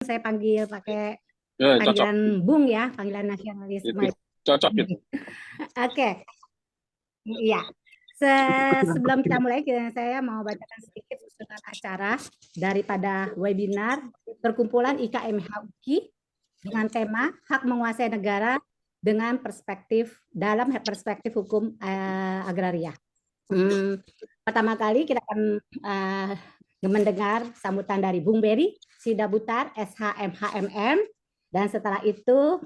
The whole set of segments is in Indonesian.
saya panggil pakai Ya, cocok. panggilan Bung ya, panggilan nasionalisme. Cocok gitu. Oke, iya. Sebelum kita mulai, saya mau bacakan sedikit usulan acara daripada webinar Perkumpulan IKMH UKI dengan tema Hak Menguasai Negara dengan dalam perspektif hukum agraria. Pertama kali kita akan mendengar sambutan dari Bung Berry Sidabutar, SHMHMM, dan setelah itu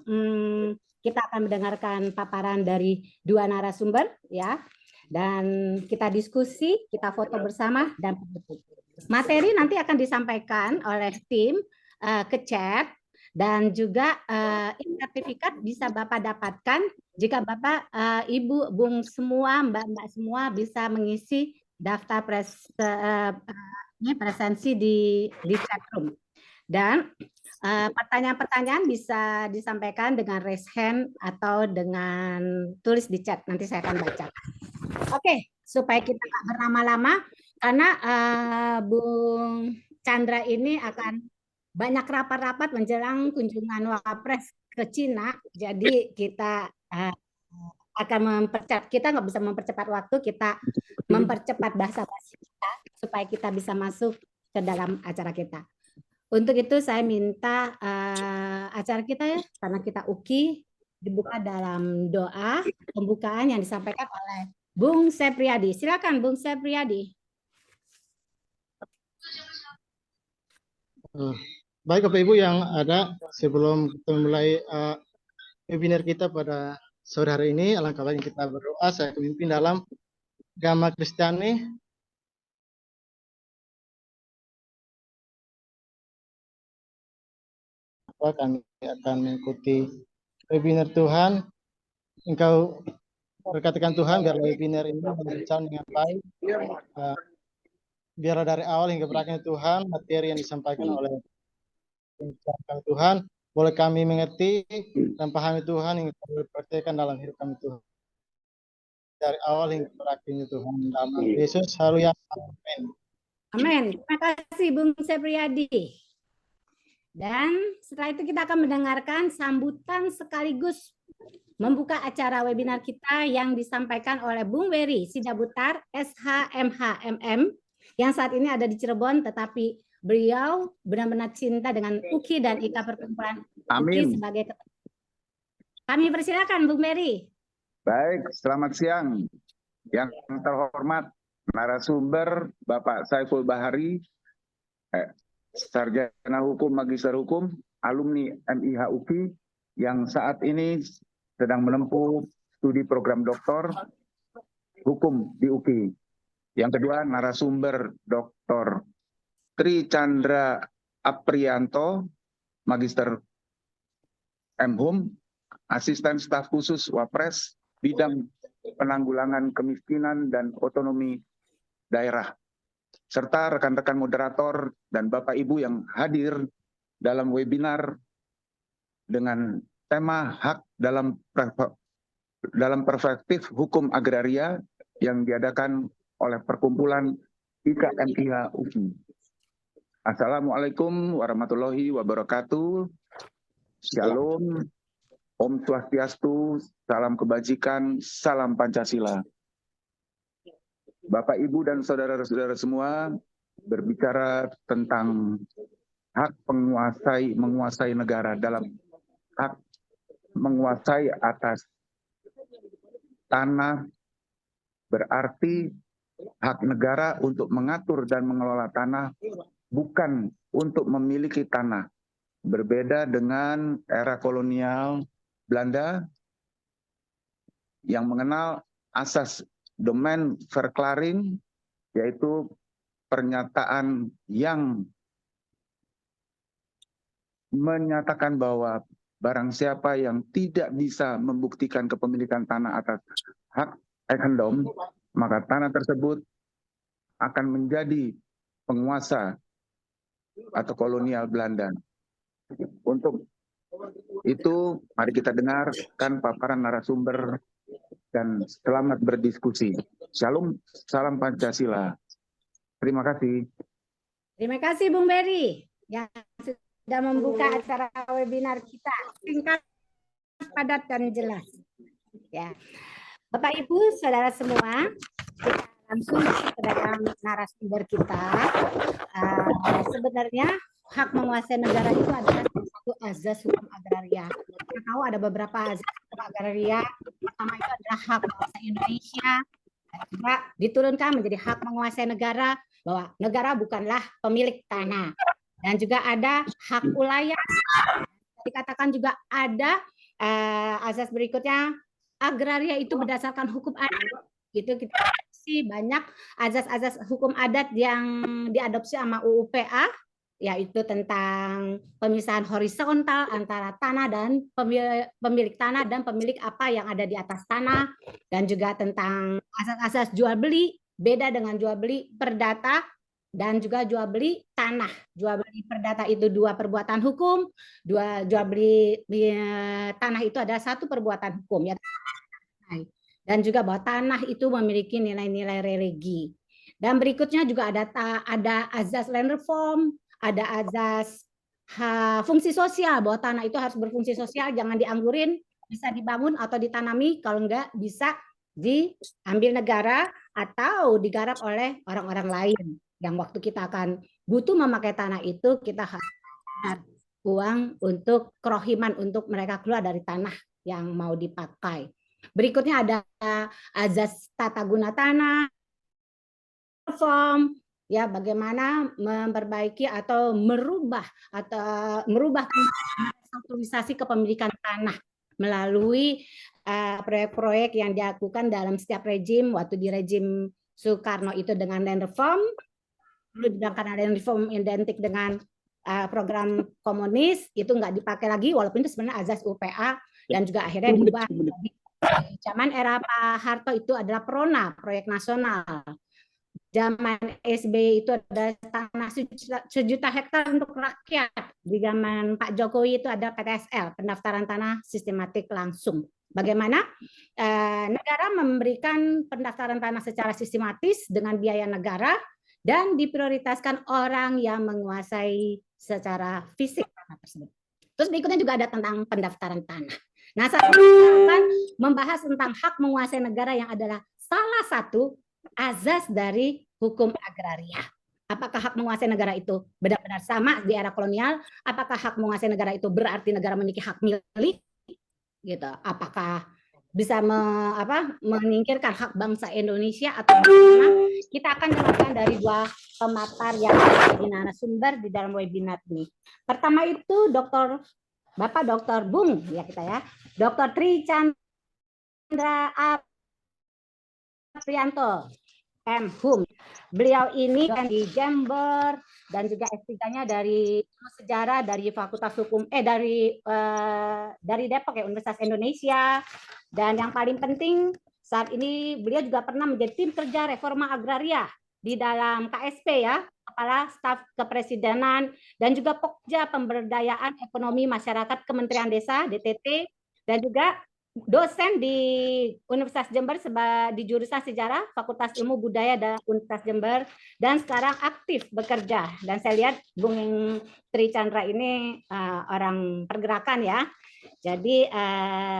kita akan mendengarkan paparan dari dua narasumber, ya, dan kita diskusi, kita foto bersama dan penutup. Materi nanti akan disampaikan oleh tim ke chat, dan juga sertifikat bisa Bapak dapatkan jika Bapak, Ibu, Bung semua, Mbak-mbak semua bisa mengisi daftar presensi di chat room. Dan pertanyaan-pertanyaan bisa disampaikan dengan raise hand atau dengan tulis di chat. Nanti saya akan baca. Oke, supaya kita nggak berlama-lama, karena Bung Chandra ini akan banyak rapat-rapat menjelang kunjungan Wapres ke Cina. Jadi kita akan kita nggak bisa mempercepat waktu, kita mempercepat bahasa-bahasa kita supaya kita bisa masuk ke dalam acara kita. Untuk itu saya minta acara kita ya, karena kita UKI, dibuka dalam doa pembukaan yang disampaikan oleh Bung Sepriyadi. Silakan Bung Sepriyadi. Baik Bapak Ibu yang ada, sebelum kita mulai webinar kita pada sore hari ini, alangkah baiknya kita berdoa. Saya memimpin dalam agama Kristiani. Kami akan mengikuti webinar Tuhan. Engkau berkatakan Tuhan, biarlah webinar ini berjalan dengan baik. Biarlah dari awal hingga berakhirnya Tuhan, materi yang disampaikan oleh Tuhan, boleh kami mengerti dan pahami Tuhan hingga kami praktekkan dalam hidup kami Tuhan. Dari awal hingga berakhirnya Tuhan. Nama Yesus, haleluya. Amin. Amin. Terima kasih Bung Sepriyadi. Dan setelah itu kita akan mendengarkan sambutan sekaligus membuka acara webinar kita yang disampaikan oleh Bung Berry Sidabutar, SHMHMM, yang saat ini ada di Cirebon, tetapi beliau benar-benar cinta dengan UKI dan IKA Perkumpulan UKI sebagai ketua. Kami persilakan Bung Berry. Baik, selamat siang. Yang terhormat narasumber Bapak Saiful Bahari, Sarjana Hukum, Magister Hukum, alumni MIH UKI, yang saat ini sedang menempuh studi program doktor Hukum di UKI. Yang kedua, narasumber Dr. Tri Chandra Aprianto, Magister M.Hum, Asisten Staf Khusus Wapres, Bidang Penanggulangan Kemiskinan dan Otonomi Daerah, serta rekan-rekan moderator dan Bapak Ibu yang hadir dalam webinar dengan tema hak dalam perspektif hukum agraria yang diadakan oleh Perkumpulan IKMIH UKI. Assalamualaikum warahmatullahi wabarakatuh. Shalom, Om Swastiastu, salam kebajikan, salam Pancasila. Bapak, Ibu, dan saudara-saudara semua, berbicara tentang hak menguasai negara, dalam hak menguasai atas tanah, berarti hak negara untuk mengatur dan mengelola tanah, bukan untuk memiliki tanah. Berbeda dengan era kolonial Belanda yang mengenal asas domain verklaring, yaitu pernyataan yang menyatakan bahwa barang siapa yang tidak bisa membuktikan kepemilikan tanah atas hak eigendom, maka tanah tersebut akan menjadi penguasa atau kolonial Belanda. Untuk itu, mari kita dengarkan paparan narasumber dan selamat berdiskusi. Shalom, salam Pancasila. Terima kasih. Terima kasih Bung Berry yang dan membuka acara webinar kita. Singkat, padat, dan jelas. Ya, Bapak Ibu, saudara semua, kita langsung ke dalam narasumber kita. Sebenarnya hak menguasai negara itu adalah satu azas hukum agraria. Kita tahu ada beberapa azas hukum agraria. Pertama itu adalah hak menguasai Indonesia. Juga diturunkan menjadi hak menguasai negara, bahwa negara bukanlah pemilik tanah. Dan juga ada hak ulayat. Dikatakan juga ada azas berikutnya, agraria itu berdasarkan hukum adat. Itu kita sih banyak azas-azas hukum adat yang diadopsi sama UU-PA, yaitu tentang pemisahan horizontal antara tanah dan pemilik tanah dan pemilik apa yang ada di atas tanah, dan juga tentang asas-asas jual beli, beda dengan jual beli perdata dan juga jual beli tanah. Jual beli perdata itu 2 perbuatan hukum, jual beli tanah itu adalah 1 perbuatan hukum, ya. Dan juga bahwa tanah itu memiliki nilai-nilai religi. Dan berikutnya juga ada azas land reform, ada azas fungsi sosial, bahwa tanah itu harus berfungsi sosial, jangan dianggurin, bisa dibangun atau ditanami, kalau enggak bisa diambil negara atau digarap oleh orang-orang lain. Yang waktu kita akan butuh memakai tanah itu, kita harus uang untuk kerohiman untuk mereka keluar dari tanah yang mau dipakai. Berikutnya ada azas tata guna tanah, reform, ya, bagaimana memperbaiki atau merubah strukturisasi kepemilikan tanah melalui proyek-proyek yang dilakukan dalam setiap rejim. Waktu di rejim Soekarno itu dengan land reform, dulu karena land reform identik dengan program komunis, itu nggak dipakai lagi, walaupun itu sebenarnya azas UPA, dan juga akhirnya diubah. Zaman era Pak Harto itu adalah PRONA, proyek nasional. Zaman SBY itu ada tanah 1 juta hektar untuk rakyat. Di zaman Pak Jokowi itu ada PTSL, pendaftaran tanah sistematik langsung. Bagaimana negara memberikan pendaftaran tanah secara sistematis dengan biaya negara dan diprioritaskan orang yang menguasai secara fisik tanah tersebut. Terus berikutnya juga ada tentang pendaftaran tanah. Nah, saya akan membahas tentang hak menguasai negara yang adalah salah satu azas dari hukum agraria. Apakah hak menguasai negara itu benar-benar sama di era kolonial? Apakah hak menguasai negara itu berarti negara memiliki hak milik? Gitu. Apakah bisa menyingkirkan hak bangsa Indonesia atau bagaimana? Kita akan dengarkan dari 2 pemaparan yang menjadi narasumber di dalam webinar ini. Pertama itu Bapak Dr. Bung, ya kita ya, Dr. Tri Chandra Aprianto, M.Hum. Beliau ini di Jember dan juga S3-nya dari sejarah dari Fakultas Hukum dari Depok ya, Universitas Indonesia. Dan yang paling penting saat ini beliau juga pernah menjadi tim kerja reforma agraria di dalam KSP ya, Kepala Staf Kepresidenan, dan juga Pokja Pemberdayaan Ekonomi Masyarakat Kementerian Desa DTT, dan juga dosen di Universitas Jember di jurusan sejarah Fakultas Ilmu Budaya dan Universitas Jember, dan sekarang aktif bekerja. Dan saya lihat Bung Tri Chandra ini orang pergerakan ya. Jadi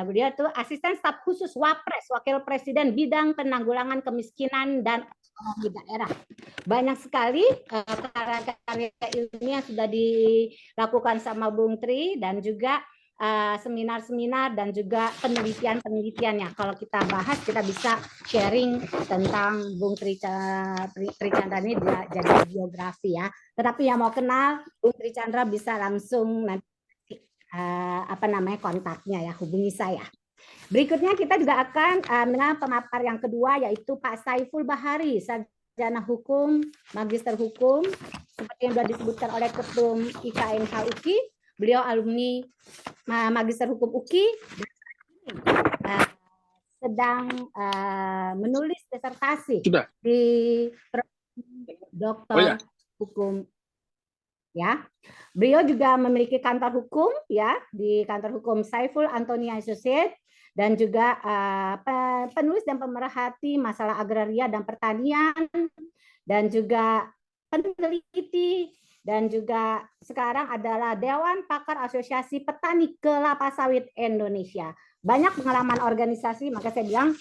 beliau itu asisten staf khusus Wapres, Wakil Presiden bidang penanggulangan kemiskinan dan ekonomi daerah. Banyak sekali karya-karya ilmiah sudah dilakukan sama Bung Tri, dan juga seminar-seminar dan juga penelitian-penelitiannya. Kalau kita bahas, kita bisa sharing tentang Bung Tri Chandra ini jadi biografi ya. Tetapi yang mau kenal Bung Tri Chandra bisa langsung nanti kontaknya ya, hubungi saya. Berikutnya kita juga akan mendengar pemapar yang kedua, yaitu Pak Saiful Bahari, sarjana hukum, magister hukum, seperti yang sudah disebutkan oleh Ketum IKMH UKI. Beliau alumni magister hukum UKI dan sedang menulis disertasi di doktor hukum. Ya, beliau juga memiliki kantor hukum ya, di kantor hukum Saiful Antonia Associates, dan juga penulis dan pemerhati masalah agraria dan pertanian, dan juga peneliti dan juga sekarang adalah Dewan Pakar Asosiasi Petani Kelapa Sawit Indonesia. Banyak pengalaman organisasi, maka saya bilang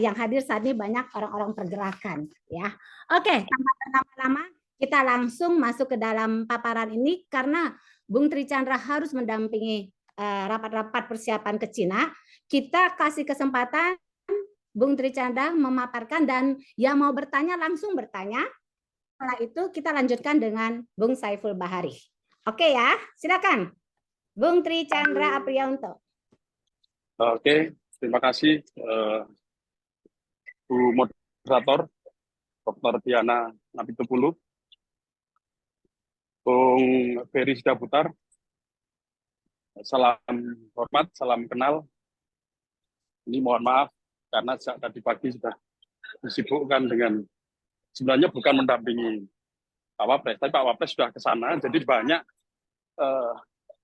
yang hadir saat ini banyak orang-orang pergerakan, ya. Oke, tanpa berlama-lama kita langsung masuk ke dalam paparan ini karena Bung Tri Chandra harus mendampingi rapat-rapat persiapan ke Cina. Kita kasih kesempatan Bung Tri Chandra memaparkan dan yang mau bertanya langsung bertanya. Setelah itu kita lanjutkan dengan Bung Saiful Bahari. Oke ya, silakan. Bung Tri Chandra Aprianto. Oke, terima kasih Bu Moderator, Dr. Diana Napitupulu, Bung Ferry Sidaputar. Salam hormat, salam kenal. Ini mohon maaf karena sejak tadi pagi sudah disibukkan dengan, sebenarnya bukan mendampingi Pak Wapres, tapi Pak Wapres sudah ke sana, jadi banyak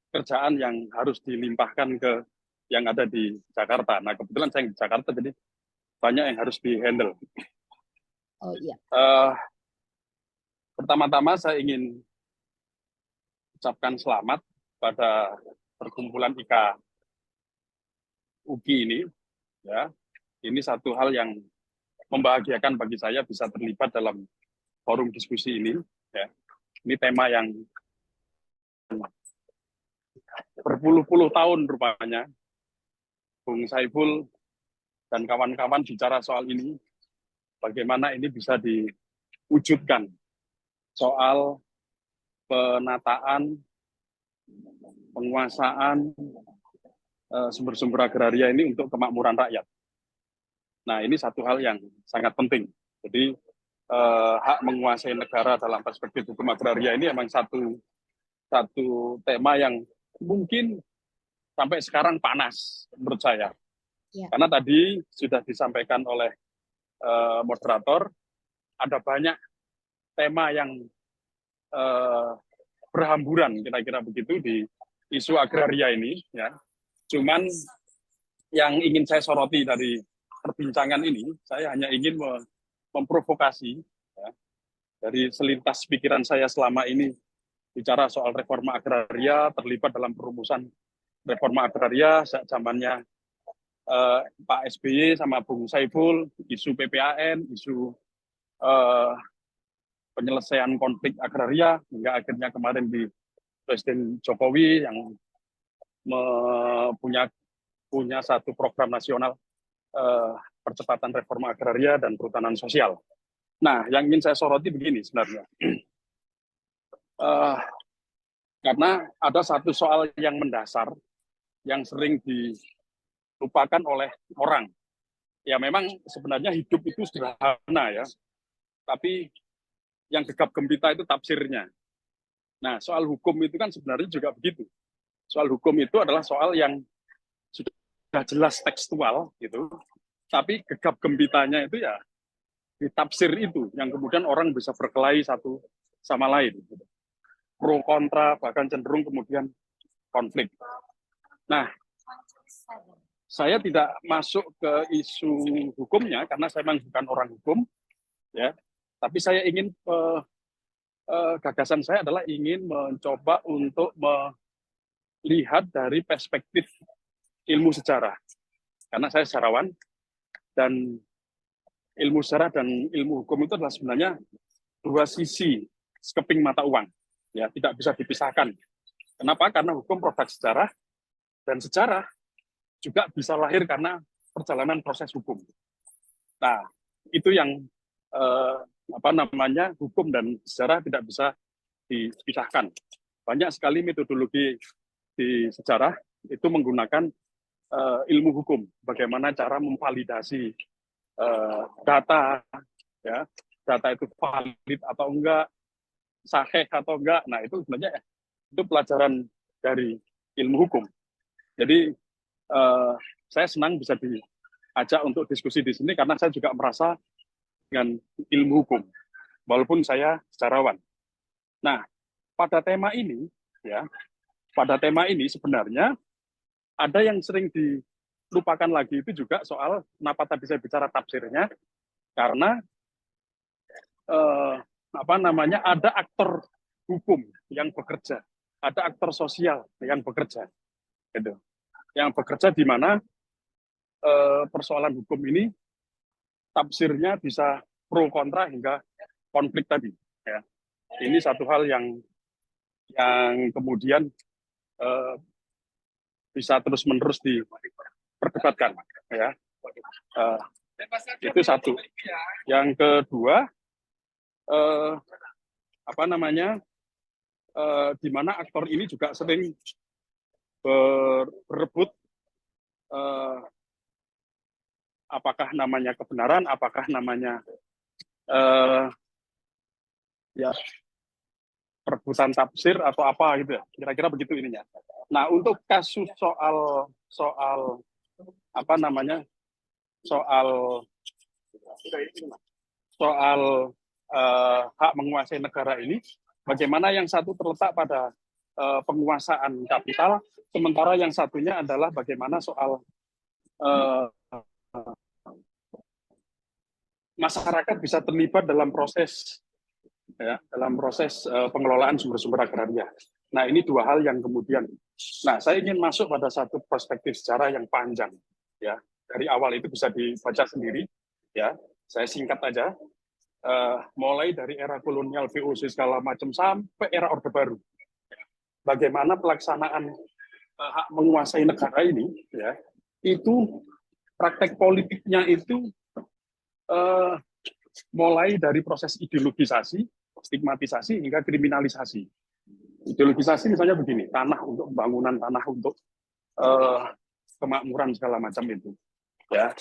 kerjaan yang harus dilimpahkan ke yang ada di Jakarta. Nah, kebetulan saya di Jakarta, jadi banyak yang harus di-handle. Oh iya. Pertama-tama saya ingin ucapkan selamat pada perkumpulan IKA UGI ini, ya. Ini satu hal yang membahagiakan bagi saya bisa terlibat dalam forum diskusi ini, ya. Ini tema yang berpuluh-puluh tahun rupanya Bung Saiful dan kawan-kawan bicara soal ini, bagaimana ini bisa diwujudkan soal penataan, penguasaan sumber-sumber agraria ini untuk kemakmuran rakyat. Nah, ini satu hal yang sangat penting. Jadi hak menguasai negara dalam perspektif hukum agraria ini memang satu tema yang mungkin sampai sekarang panas menurut saya. Ya. Karena tadi sudah disampaikan oleh moderator, ada banyak tema yang berhamburan kira-kira begitu di isu agraria ini, ya. Cuman yang ingin saya soroti dari perbincangan ini, saya hanya ingin memprovokasi, ya, dari selintas pikiran saya selama ini bicara soal reforma agraria, terlibat dalam perumusan reforma agraria sejak zamannya Pak SBY sama Bung Saiful, isu PPAN, isu penyelesaian konflik agraria, hingga akhirnya kemarin di Presiden Jokowi yang punya satu program nasional percepatan reforma agraria dan perhutanan sosial. Nah, yang ingin saya soroti begini sebenarnya. Karena ada satu soal yang mendasar yang sering dilupakan oleh orang. Ya memang sebenarnya hidup itu sederhana ya, tapi yang gegap gempita itu tafsirnya. Nah, soal hukum itu kan sebenarnya juga begitu. Soal hukum itu adalah soal yang sudah jelas tekstual gitu, tapi gegap gempitanya itu ya di tafsir itu yang kemudian orang bisa berkelahi satu sama lain. Gitu. Pro kontra bahkan cenderung kemudian konflik. Nah, saya tidak masuk ke isu hukumnya karena saya memang bukan orang hukum, ya. Tapi saya ingin gagasan saya adalah ingin mencoba untuk melihat dari perspektif ilmu sejarah. Karena saya sejarawan dan ilmu sejarah dan ilmu hukum itu adalah sebenarnya dua sisi sekeping mata uang, ya, tidak bisa dipisahkan. Kenapa? Karena hukum produk sejarah dan sejarah juga bisa lahir karena perjalanan proses hukum. Nah, itu yang hukum dan sejarah tidak bisa dipisahkan. Banyak sekali metodologi di sejarah itu menggunakan ilmu hukum, bagaimana cara memvalidasi data, ya, data itu valid atau enggak, sahih atau enggak. Nah, itu sebenarnya itu pelajaran dari ilmu hukum. Jadi saya senang bisa diajak untuk diskusi di sini karena saya juga merasa dengan ilmu hukum, walaupun saya sejarawan. Nah, pada tema ini, ya, sebenarnya ada yang sering dilupakan lagi itu juga soal kenapa tadi saya bicara tafsirnya, karena ada aktor hukum yang bekerja, ada aktor sosial yang bekerja, gitu. Yang bekerja di mana persoalan hukum ini tafsirnya bisa pro kontra hingga konflik tadi. Ya. Ini satu hal yang kemudian bisa terus-menerus diperdebatkan. Ya. Itu satu. Yang kedua, di mana aktor ini juga sering berebut apakah namanya kebenaran, apakah namanya ya perebutan tafsir atau apa gitu ya, kira-kira begitu ininya. Nah, untuk kasus soal hak menguasai negara ini, bagaimana yang satu terletak pada penguasaan kapital, sementara yang satunya adalah bagaimana soal masyarakat bisa terlibat dalam proses pengelolaan sumber-sumber agraria. Nah, ini dua hal yang kemudian. Nah, saya ingin masuk pada satu perspektif sejarah yang panjang. Ya, dari awal itu bisa dibaca sendiri. Ya, saya singkat aja. Mulai dari era kolonial, VOC segala macam sampai era Orde Baru. Bagaimana pelaksanaan hak menguasai negara ini, ya, itu praktek politiknya itu mulai dari proses ideologisasi, stigmatisasi hingga kriminalisasi. Ideologisasi misalnya begini, tanah untuk pembangunan, tanah untuk kemakmuran segala macam itu. Ya.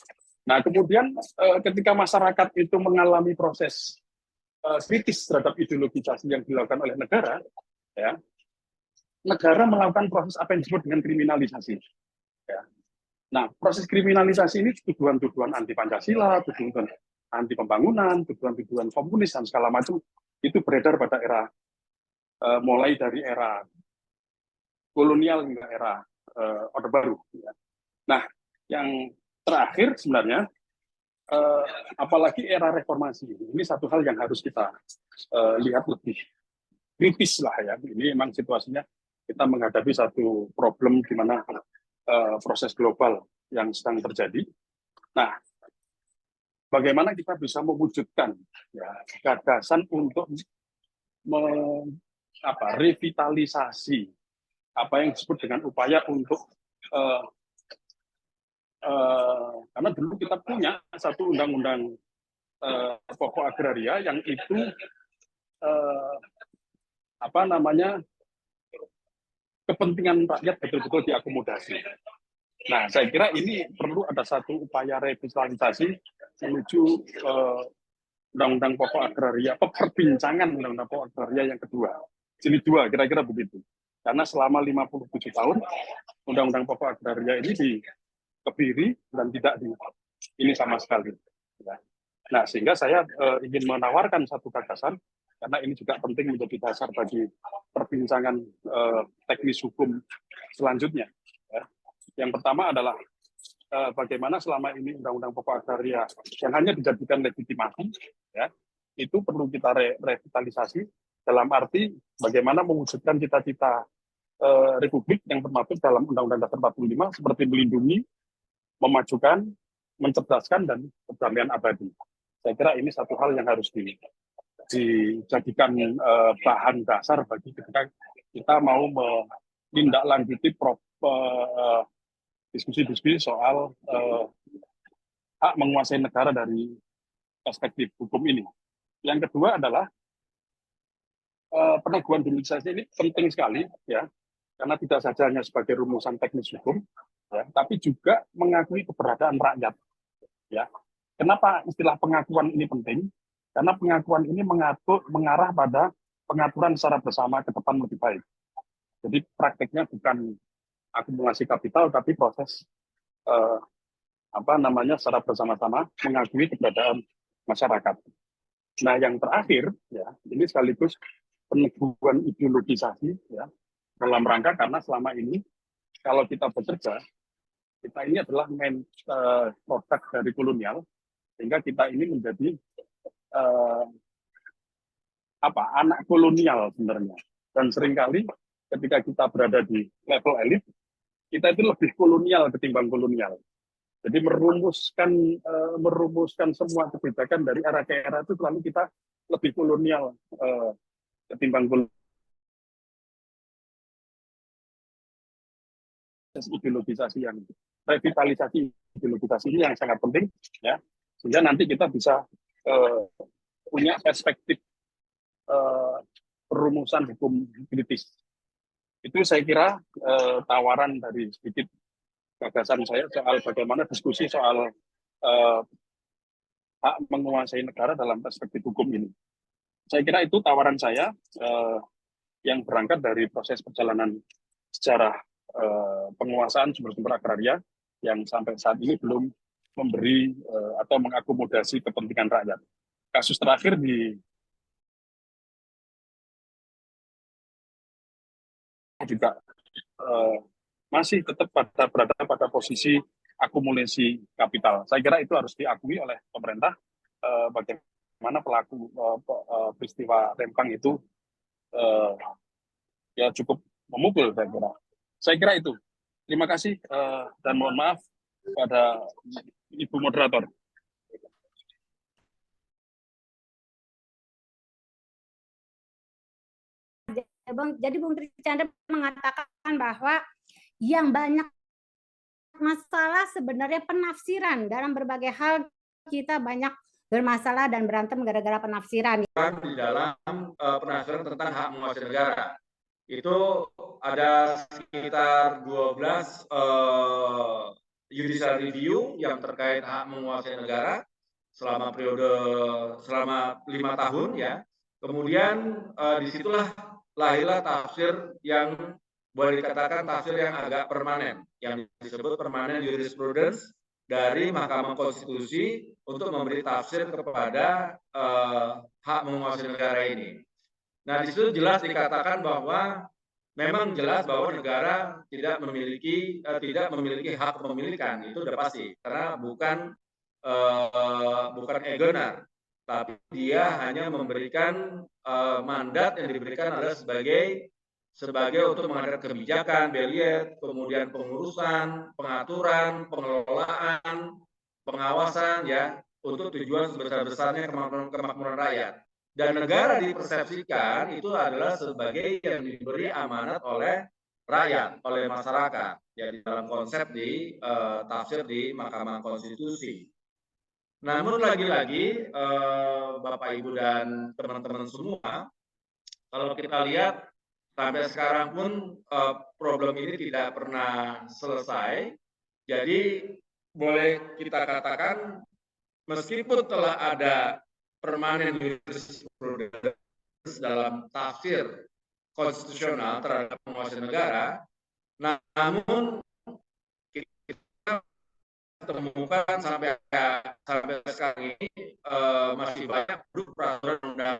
Nah, kemudian ketika masyarakat itu mengalami proses kritis terhadap ideologisasi yang dilakukan oleh negara, ya, negara melakukan proses apa yang disebut dengan kriminalisasi. Ya. Nah, proses kriminalisasi ini tuduhan-tuduhan anti Pancasila, tuduhan anti pembangunan, tuduhan-tuduhan komunis dan segala macam itu beredar pada era mulai dari era kolonial hingga era Orde Baru. Ya. Nah, yang terakhir sebenarnya apalagi era reformasi ini satu hal yang harus kita lihat lebih kritis lah ya. Ini memang situasinya kita menghadapi satu problem di mana proses global yang sedang terjadi. Nah, bagaimana kita bisa mewujudkan ya, gagasan untuk revitalisasi apa yang disebut dengan upaya untuk karena dulu kita punya satu undang-undang pokok agraria yang itu kepentingan rakyat betul-betul diakomodasi. Nah, saya kira ini perlu ada satu upaya revitalisasi menuju undang-undang pokok agraria, perbincangan undang-undang pokok agraria yang kedua. Jilid 2, kira-kira begitu. Karena selama 57 tahun, undang-undang pokok agraria ini dikebiri dan tidak ini sama sekali. Nah, sehingga saya ingin menawarkan satu gagasan, karena ini juga penting menjadi dasar bagi perbincangan teknis hukum selanjutnya. Ya. Yang pertama adalah bagaimana selama ini undang-undang pokok agraria yang hanya dijadikan legitimasi, ya, itu perlu kita revitalisasi dalam arti bagaimana mewujudkan cita-cita Republik yang termaktub dalam Undang-Undang Dasar 45 seperti melindungi, memajukan, mencerdaskan, dan perdamaian abadi. Saya kira ini satu hal yang harus dijadikan bahan dasar bagi ketika kita mau menindaklanjuti diskusi-diskusi soal hak menguasai negara dari perspektif hukum ini. Yang kedua adalah peneguhan demokrasi ini penting sekali, ya, karena tidak saja hanya sebagai rumusan teknis hukum, ya, tapi juga mengakui keberadaan rakyat. Ya. Kenapa istilah pengakuan ini penting? Karena pengakuan ini mengarah pada pengaturan secara bersama ke depan lebih baik. Jadi prakteknya bukan akumulasi kapital, tapi proses secara bersama-sama mengakui keberadaan masyarakat. Nah, yang terakhir, ya, ini sekaligus peneguhan ideologisasi, ya, dalam rangka karena selama ini kalau kita bekerja, kita ini adalah main produk dari kolonial, sehingga kita ini menjadi anak kolonial sebenarnya. Dan seringkali ketika kita berada di level elit, kita itu lebih kolonial ketimbang kolonial. Jadi merumuskan semua kebijakan dari era ke era itu selalu kita lebih kolonial ketimbang ideologisasi yang revitalisasi ideologisasi ini yang sangat penting, ya, sehingga nanti kita bisa punya perspektif perumusan hukum kritis. Itu saya kira tawaran dari sedikit gagasan saya soal bagaimana diskusi soal hak menguasai negara dalam perspektif hukum ini. Saya kira itu tawaran saya yang berangkat dari proses perjalanan sejarah penguasaan sumber-sumber agraria yang sampai saat ini belum memberi atau mengakomodasi kepentingan rakyat. Kasus terakhir juga masih tetap berada pada posisi akumulasi kapital. Saya kira itu harus diakui oleh pemerintah bagaimana pelaku peristiwa Rempang itu ya cukup memukul, saya kira. Saya kira itu. Terima kasih dan mohon maaf pada Ibu Moderator. Jadi Bung Trichandra mengatakan bahwa yang banyak masalah sebenarnya penafsiran dalam berbagai hal, kita banyak bermasalah dan berantem gara-gara penafsiran. Di dalam penafsiran tentang hak menguasai negara itu ada sekitar 12 judicial review yang terkait hak menguasai negara selama 5 tahun, ya. Kemudian disitulah lahirlah tafsir yang boleh dikatakan tafsir yang agak permanen, yang disebut permanen jurisprudence dari Mahkamah Konstitusi untuk memberi tafsir kepada hak menguasai negara ini. Nah, di situ jelas dikatakan bahwa memang jelas bahwa negara tidak memiliki hak kepemilikan, itu sudah pasti, karena bukan egenar, tapi dia hanya memberikan mandat yang diberikan adalah sebagai untuk mengadakan kebijakan, beliet, kemudian pengurusan, pengaturan, pengelolaan, pengawasan, ya, untuk tujuan sebesar-besarnya kemakmuran rakyat. Dan negara dipersepsikan itu adalah sebagai yang diberi amanat oleh rakyat, oleh masyarakat, ya, di dalam konsep di tafsir di Mahkamah Konstitusi. Namun lagi-lagi Bapak Ibu dan teman-teman semua, kalau kita lihat sampai sekarang pun problem ini tidak pernah selesai. Jadi boleh kita katakan meskipun telah ada permanen jurisprudence dalam tafsir konstitusional terhadap penguasaan negara, namun kita temukan sampai sekarang ini masih banyak peraturan undang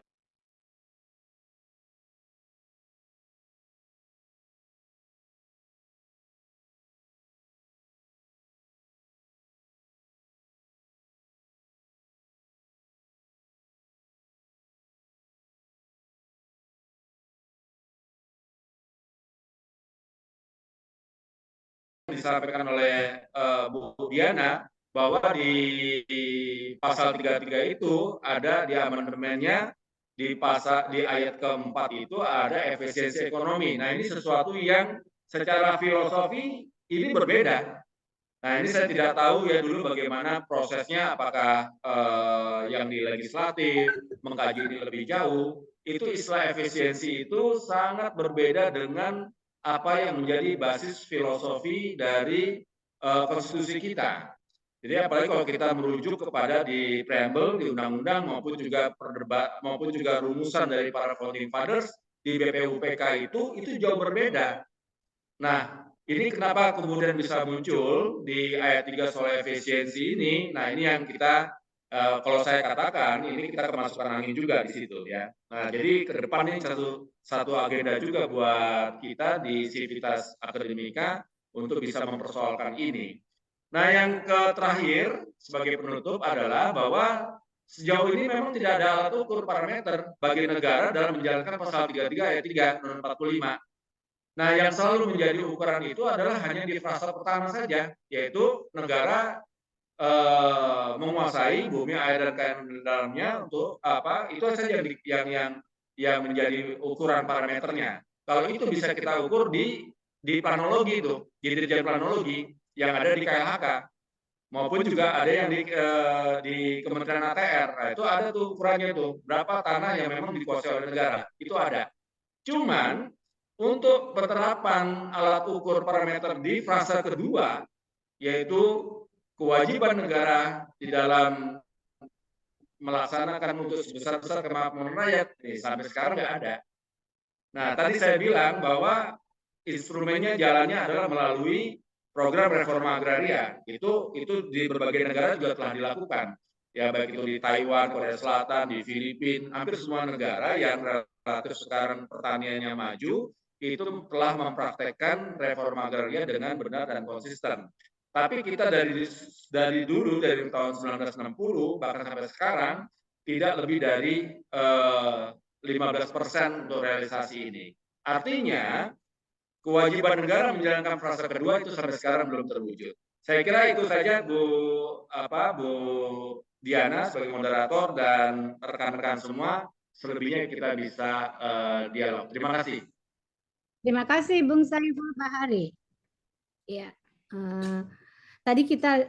disampaikan oleh Bu Diana bahwa di pasal 33 itu ada di amandemennya di ayat keempat itu ada efisiensi ekonomi. Nah, ini sesuatu yang secara filosofi ini berbeda. Nah, ini saya tidak tahu ya dulu bagaimana prosesnya, apakah yang di legislatif mengkaji ini lebih jauh. Itu istilah efisiensi itu sangat berbeda dengan apa yang menjadi basis filosofi dari konstitusi kita. Jadi apalagi kalau kita merujuk kepada di preamble, di undang-undang maupun juga rumusan dari para founding fathers di BPUPK itu jauh berbeda. Nah, ini kenapa kemudian bisa muncul di ayat 3 soal efisiensi ini? Nah, ini yang kita kalau saya katakan ini kita kemasukan angin juga di situ, ya. Nah, jadi ke depan ini satu agenda juga buat kita di Civitas Akademika untuk bisa mempersoalkan ini. Nah, yang terakhir sebagai penutup adalah bahwa sejauh ini memang tidak ada alat ukur parameter bagi negara dalam menjalankan pasal 33 ayat 3 Undang-Undang 45. Nah, yang selalu menjadi ukuran itu adalah hanya di fase pertama saja, yaitu negara menguasai bumi, air, dan kain di dalamnya untuk apa? Itu saja yang menjadi ukuran parameternya. Kalau itu bisa kita ukur di planologi itu, di Dirjen Planologi yang ada di KLHK, maupun juga ada yang di Kementerian ATR. Nah, itu ada tuh ukurannya tuh, berapa tanah yang memang dikuasai oleh negara, itu ada. Cuman untuk penerapan alat ukur parameter di fase kedua, yaitu kewajiban negara di dalam melaksanakan untuk sebesar-besar kemakmuran rakyat, sampai sekarang nggak ada. Nah, tadi saya bilang bahwa instrumennya jalannya adalah melalui program reforma agraria. Itu di berbagai negara juga telah dilakukan. Ya, baik itu di Taiwan, Korea Selatan, di Filipina, hampir semua negara yang relatif sekarang pertaniannya maju, itu telah mempraktekkan reforma agraria dengan benar dan konsisten. Tapi kita dari dulu, dari tahun 1960, bahkan sampai sekarang, tidak lebih dari 15% untuk realisasi ini. Artinya, kewajiban negara menjalankan fase kedua itu sampai sekarang belum terwujud. Saya kira itu saja Bu Diana sebagai moderator dan rekan-rekan semua. Selebihnya kita bisa dialog. Terima kasih. Terima kasih Bung Saiful Bahari. Ya, tadi kita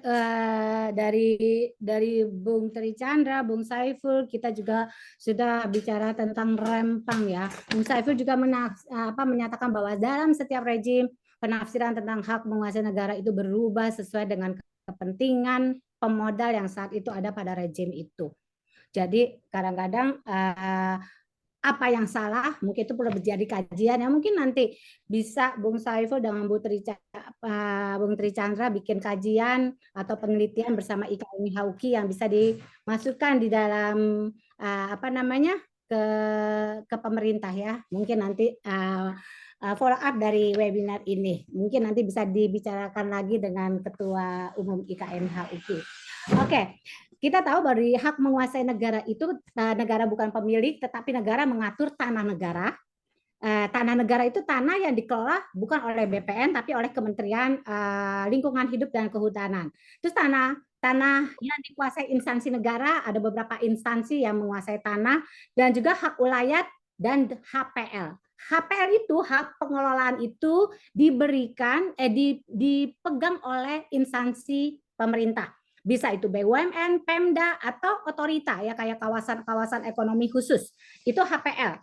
dari Bung Tricandra, Bung Saiful, kita juga sudah bicara tentang rempang ya. Bung Saiful juga menyatakan bahwa dalam setiap rejim penafsiran tentang hak menguasai negara itu berubah sesuai dengan kepentingan pemodal yang saat itu ada pada rejim itu. Jadi kadang-kadang apa yang salah mungkin itu perlu menjadi kajian yang mungkin nanti bisa Bung Saiful dengan Bung Tricandra bikin kajian atau penelitian bersama IKMH UKI yang bisa dimasukkan di dalam ke pemerintah ya. Mungkin nanti follow up dari webinar ini. Mungkin nanti bisa dibicarakan lagi dengan Ketua Umum IKMH UKI. Oke. Kita tahu bahwa hak menguasai negara itu negara bukan pemilik, tetapi negara mengatur tanah negara. Tanah negara itu tanah yang dikelola bukan oleh BPN, tapi oleh Kementerian Lingkungan Hidup dan Kehutanan. Terus tanah yang dikuasai instansi negara, ada beberapa instansi yang menguasai tanah, dan juga hak ulayat dan HPL. HPL itu, hak pengelolaan itu dipegang oleh instansi pemerintah. Bisa itu BUMN, Pemda, atau otorita ya kayak kawasan-kawasan ekonomi khusus. Itu HPL.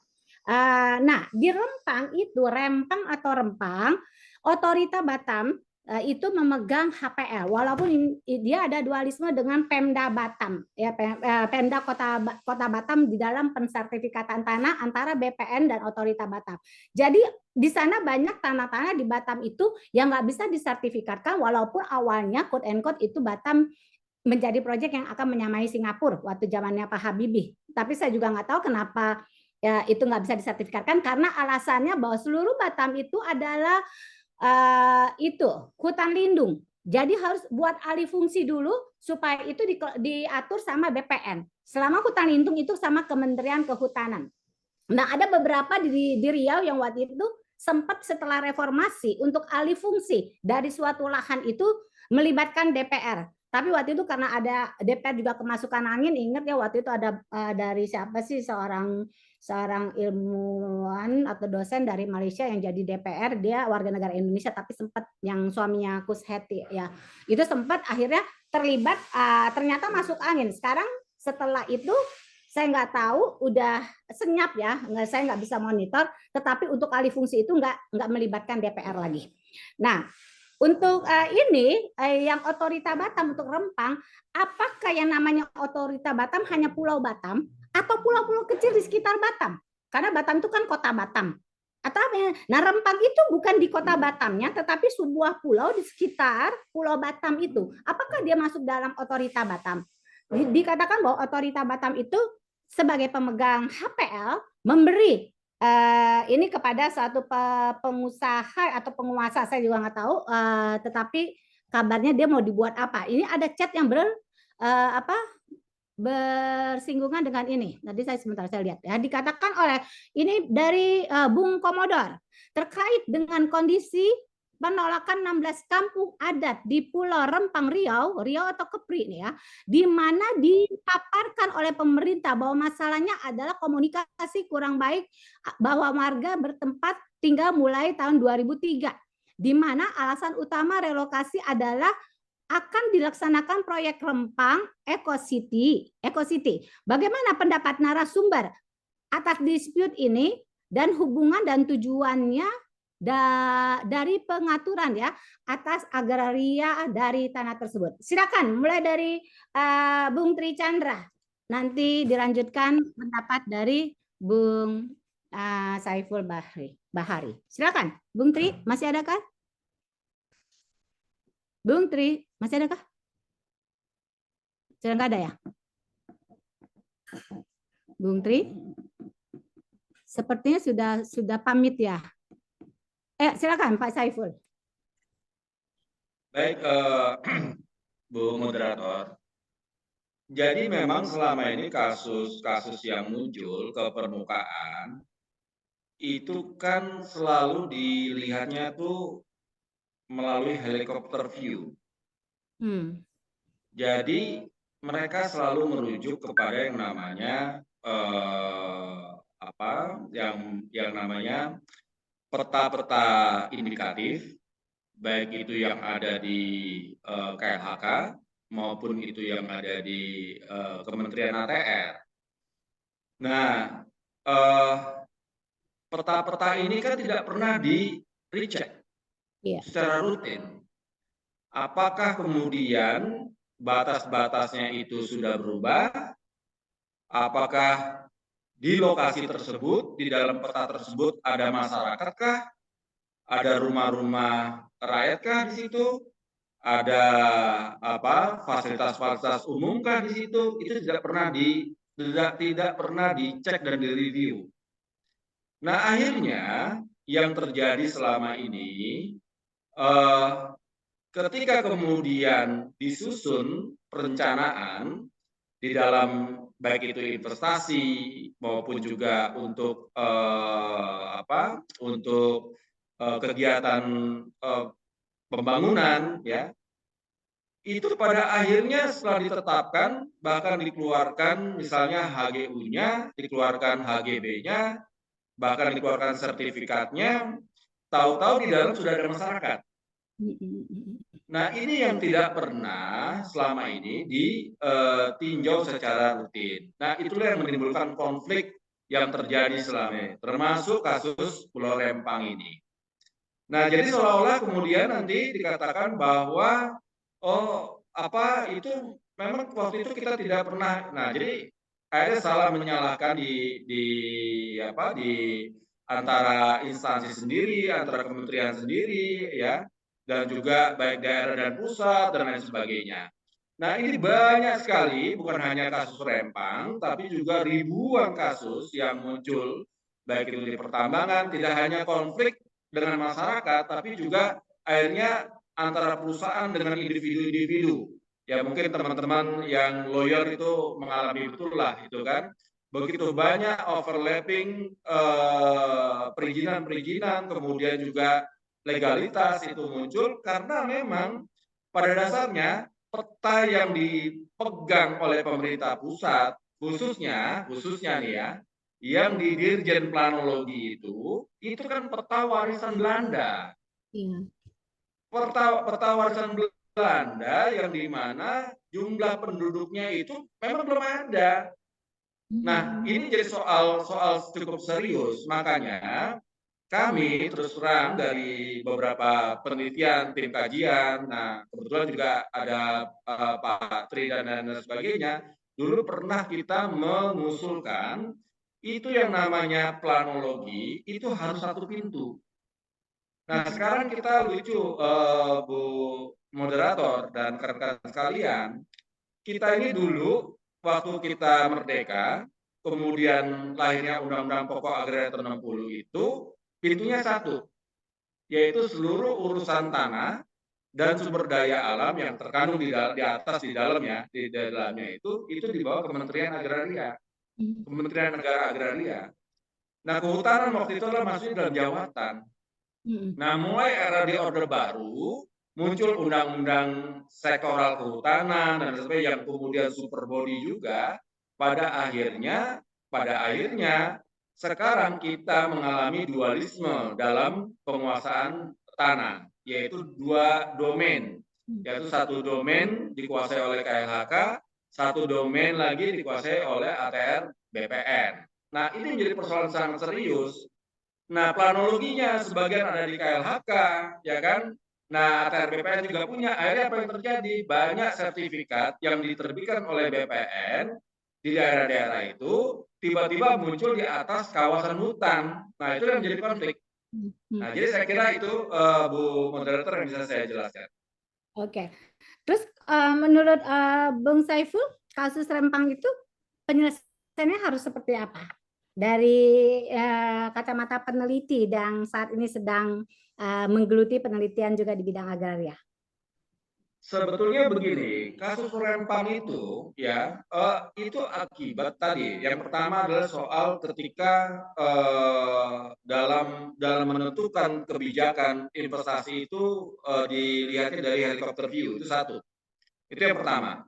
Nah, di Rempang itu, Rempang atau Rempang, otorita Batam itu memegang HPL walaupun dia ada dualisme dengan Pemda Batam ya, Pemda Kota Batam di dalam pensertifikatan tanah antara BPN dan otorita Batam. Jadi di sana banyak tanah-tanah di Batam itu yang nggak bisa disertifikatkan walaupun awalnya quote and quote itu Batam menjadi proyek yang akan menyamai Singapura waktu zamannya Pak Habibie. Tapi saya juga nggak tahu kenapa ya, itu nggak bisa disertifikatkan karena alasannya bahwa seluruh Batam itu adalah hutan lindung. Jadi harus buat alih fungsi dulu supaya itu diatur sama BPN. Selama hutan lindung itu sama Kementerian Kehutanan. Nah, ada beberapa di Riau yang waktu itu sempat setelah reformasi untuk alih fungsi dari suatu lahan itu melibatkan DPR. Tapi waktu itu karena ada DPR juga kemasukan angin, ingat ya waktu itu ada dari siapa sih seorang ilmuwan atau dosen dari Malaysia yang jadi DPR, dia warga negara Indonesia tapi sempat yang suaminya Kus Heti ya. Itu sempat akhirnya terlibat ternyata masuk angin. Sekarang setelah itu saya nggak tahu udah senyap ya, saya nggak bisa monitor, tetapi untuk alih fungsi itu nggak melibatkan DPR lagi. Nah, untuk ini yang otorita Batam untuk Rempang, apakah yang namanya otorita Batam hanya Pulau Batam atau pulau-pulau kecil di sekitar Batam? Karena Batam itu kan kota Batam. Atau nah, Rempang itu bukan di kota Batamnya, tetapi sebuah pulau di sekitar Pulau Batam itu. Apakah dia masuk dalam otorita Batam? Dikatakan bahwa otorita Batam itu sebagai pemegang HPL memberi ini kepada suatu pengusaha atau penguasa, saya juga nggak tahu, tetapi kabarnya dia mau dibuat apa. Ini ada chat yang bersinggungan dengan ini. Tadi saya lihat ya, dikatakan oleh ini dari Bung Komodor terkait dengan kondisi penolakan 16 kampung adat di Pulau Rempang Riau atau Kepri nih ya, di mana dipaparkan oleh pemerintah bahwa masalahnya adalah komunikasi kurang baik bahwa warga bertempat tinggal mulai tahun 2003, di mana alasan utama relokasi adalah akan dilaksanakan proyek Rempang Eco City. Bagaimana pendapat narasumber atas dispute ini dan hubungan dan tujuannya dari pengaturan ya atas agraria dari tanah tersebut? Silakan mulai dari Bung Tri Chandra. Nanti dilanjutkan pendapat dari Bung Saiful Bahari. Silakan, Bung Tri, masih adakah? Bung Tri, masih adakah? Sudah nggak ada ya? Bung Tri? Sepertinya sudah pamit ya. Silakan Pak Saiful. Baik, Bu Moderator. Jadi memang selama ini kasus-kasus yang muncul ke permukaan itu kan selalu dilihatnya tuh melalui helikopter view. Jadi mereka selalu merujuk kepada yang namanya yang namanya peta-peta indikatif, baik itu yang ada di KLHK maupun itu yang ada di Kementerian ATR. Nah, peta-peta ini kan tidak pernah di-recheck secara rutin. Apakah kemudian batas-batasnya itu sudah berubah? Apakah di lokasi tersebut, di dalam peta tersebut ada masyarakatkah? Ada rumah-rumah rakyatkah di situ? Ada fasilitas-fasilitas umumkah di situ? Itu tidak pernah dicek dan direview. Nah, akhirnya yang terjadi selama ini ketika kemudian disusun perencanaan di dalam baik itu investasi maupun juga untuk kegiatan pembangunan ya, itu pada akhirnya setelah ditetapkan bahkan dikeluarkan misalnya HGU-nya, dikeluarkan HGB-nya, bahkan dikeluarkan sertifikatnya, tahu-tahu di dalam sudah ada masyarakat. Nah, ini yang tidak pernah selama ini ditinjau secara rutin. Nah, itulah yang menimbulkan konflik yang terjadi selama ini, termasuk kasus Pulau Rempang ini. Nah, jadi seolah-olah kemudian nanti dikatakan bahwa itu memang waktu itu kita tidak pernah. Nah, jadi akhirnya salah menyalahkan di antara instansi sendiri, antara kementerian sendiri ya. Dan juga baik daerah dan pusat dan lain sebagainya. Nah, ini banyak sekali, bukan hanya kasus Rempang, tapi juga ribuan kasus yang muncul, baik itu di pertambangan, tidak hanya konflik dengan masyarakat, tapi juga akhirnya antara perusahaan dengan individu-individu. Ya mungkin teman-teman yang lawyer itu mengalami betul lah, itu kan. Begitu banyak overlapping perizinan-perizinan, kemudian juga legalitas itu muncul karena memang pada dasarnya peta yang dipegang oleh pemerintah pusat khususnya nih ya, yang di Dirjen Planologi itu kan peta warisan Belanda. Peta warisan Belanda yang dimana jumlah penduduknya itu memang belum ada. Nah, ini jadi soal cukup serius, makanya kami terus terang dari beberapa penelitian, tim kajian, nah kebetulan juga ada Pak Tri dan lain sebagainya, dulu pernah kita mengusulkan itu yang namanya planologi itu harus satu pintu. Nah sekarang kita lucu Bu Moderator dan rekan-rekan sekalian, kita ini dulu waktu kita merdeka, kemudian lahirnya Undang-Undang Pokok Agraria tahun 60 itu, pintunya satu, yaitu seluruh urusan tanah dan sumber daya alam yang terkandung di atas di dalamnya itu di bawah Kementerian Agraria, Kementerian Negara Agraria. Nah, kehutanan waktu itu adalah masuk dalam jawatan. Nah, mulai era di Orde Baru muncul undang-undang sektoral kehutanan dan sebagainya yang kemudian super body juga. Pada akhirnya sekarang kita mengalami dualisme dalam penguasaan tanah, yaitu dua domain, yaitu satu domain dikuasai oleh KLHK, satu domain lagi dikuasai oleh ATR BPN. Nah, ini menjadi persoalan sangat serius. Nah, planologinya sebagian ada di KLHK, ya kan? Nah, ATR BPN juga punya. Akhirnya apa yang terjadi? Banyak sertifikat yang diterbitkan oleh BPN di daerah-daerah itu tiba-tiba muncul di atas kawasan hutan. Nah, itu yang menjadi konflik. Nah, jadi saya kira itu Bu Moderator yang bisa saya jelaskan. Oke. Terus menurut Bung Saiful, kasus Rempang itu penyelesaiannya harus seperti apa? Dari kacamata peneliti yang saat ini sedang menggeluti penelitian juga di bidang agraria. Sebetulnya begini, kasus Rempang itu ya itu akibat tadi. Yang pertama adalah soal ketika dalam menentukan kebijakan investasi itu dilihatnya dari helikopter view, itu satu. Itu yang pertama.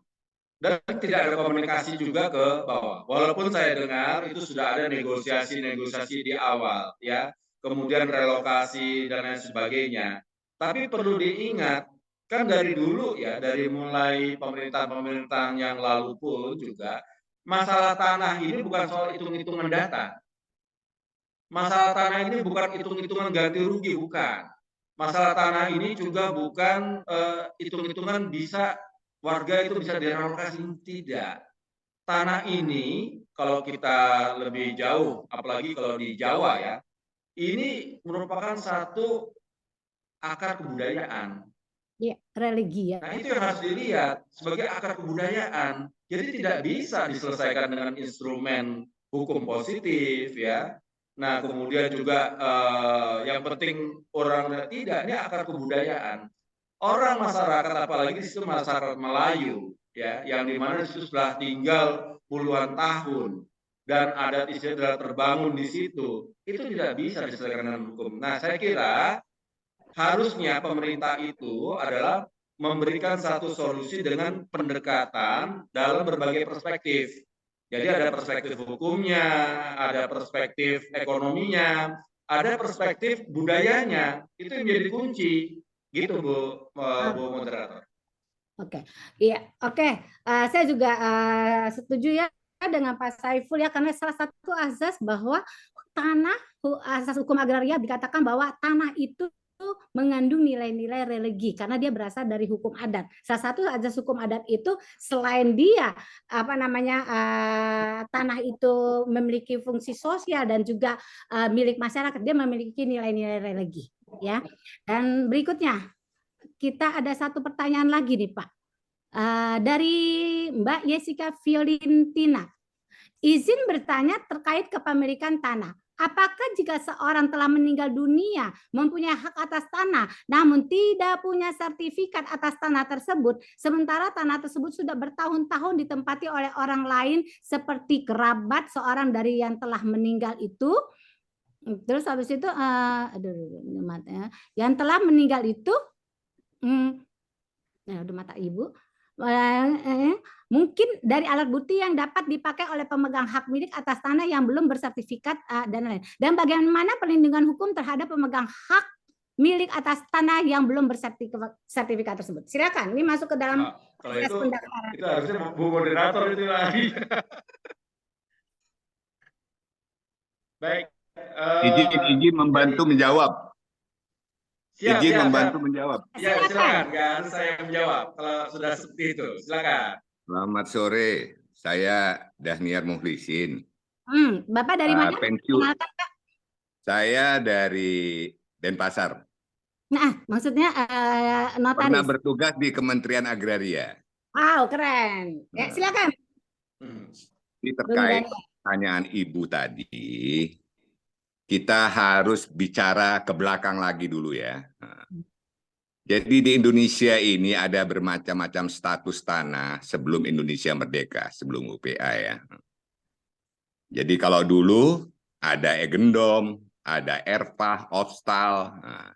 Dan tidak ada komunikasi juga ke bawah. Walaupun saya dengar itu sudah ada negosiasi di awal ya, kemudian relokasi dan lain sebagainya. Tapi perlu diingat, kan dari dulu ya, dari mulai pemerintahan yang lalu pun juga masalah tanah ini bukan soal hitung-hitungan data. Masalah tanah ini bukan hitung-hitungan ganti rugi, bukan. Masalah tanah ini juga bukan hitung-hitungan bisa warga itu bisa direlokasi, tidak. Tanah ini kalau kita lebih jauh, apalagi kalau di Jawa ya, ini merupakan satu akar kebudayaan. Iya, religi ya. Nah, itu yang harus dilihat sebagai akar kebudayaan. Jadi tidak bisa diselesaikan dengan instrumen hukum positif ya. Nah, kemudian juga yang penting orang tidak, ini akar kebudayaan. Orang masyarakat apalagi di situ masyarakat Melayu ya, yang dimana di situ sudah tinggal puluhan tahun dan adat istiadat terbangun di situ, itu tidak bisa diselesaikan dengan hukum. Nah, saya kira harusnya pemerintah itu adalah memberikan satu solusi dengan pendekatan dalam berbagai perspektif. Jadi ada perspektif hukumnya, ada perspektif ekonominya, ada perspektif budayanya. Itu yang menjadi kunci. Gitu Bu Moderator. Oke, iya, oke. Saya juga setuju ya dengan Pak Saiful ya, karena salah satu azas bahwa asas hukum agraria dikatakan bahwa tanah itu mengandung nilai-nilai religi karena dia berasal dari hukum adat. Salah satu azas hukum adat itu selain dia tanah itu memiliki fungsi sosial dan juga milik masyarakat, dia memiliki nilai-nilai religi ya. Dan berikutnya kita ada satu pertanyaan lagi nih Pak, dari Mbak Jessica Violentina. Izin bertanya terkait kepemilikan tanah. Apakah jika seorang telah meninggal dunia mempunyai hak atas tanah, namun tidak punya sertifikat atas tanah tersebut, sementara tanah tersebut sudah bertahun-tahun ditempati oleh orang lain seperti kerabat seorang dari yang telah meninggal itu, terus habis itu yang telah meninggal itu, udah mata ibu, mungkin dari alat bukti yang dapat dipakai oleh pemegang hak milik atas tanah yang belum bersertifikat dan lain. Dan bagaimana perlindungan hukum terhadap pemegang hak milik atas tanah yang belum bersertifikat tersebut? Silakan, ini masuk ke dalam proses pendaftaran. Itu harusnya Bu Moderator itu lagi. Baik. Izin membantu menjawab. Izin membantu menjawab. Ya, silakan. Nggak harus saya menjawab kalau sudah seperti itu. Silakan. Selamat sore. Saya Dahniar Muhlisin. Bapak dari mana? Pensiun. Saya dari Denpasar. Nah, maksudnya notaris. Pernah bertugas di Kementerian Agraria. Wow, keren. Ya, silakan. Ini terkait pertanyaan Ibu tadi. Kita harus bicara ke belakang lagi dulu ya. Jadi di Indonesia ini ada bermacam-macam status tanah sebelum Indonesia merdeka, sebelum UPA ya. Jadi kalau dulu ada Egendom, ada Erpah, Ostal. Nah,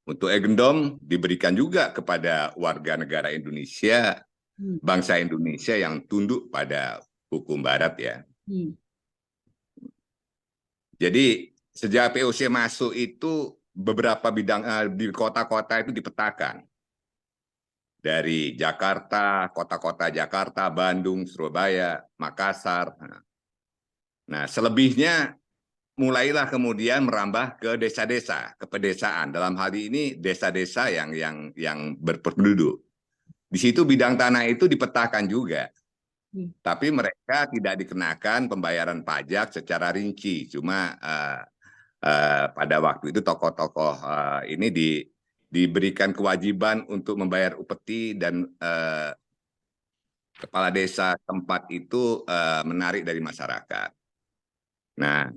untuk Egendom diberikan juga kepada warga negara Indonesia, bangsa Indonesia yang tunduk pada hukum Barat ya. Jadi sejak POC masuk itu beberapa bidang di kota-kota itu dipetakan. Dari Jakarta, kota-kota Jakarta, Bandung, Surabaya, Makassar. Nah, selebihnya mulailah kemudian merambah ke desa-desa, ke pedesaan. Dalam hal ini desa-desa yang berpenduduk. Di situ bidang tanah itu dipetakan juga. Tapi mereka tidak dikenakan pembayaran pajak secara rinci. Cuma pada waktu itu tokoh-tokoh ini diberikan kewajiban untuk membayar upeti dan kepala desa tempat itu menarik dari masyarakat. Nah,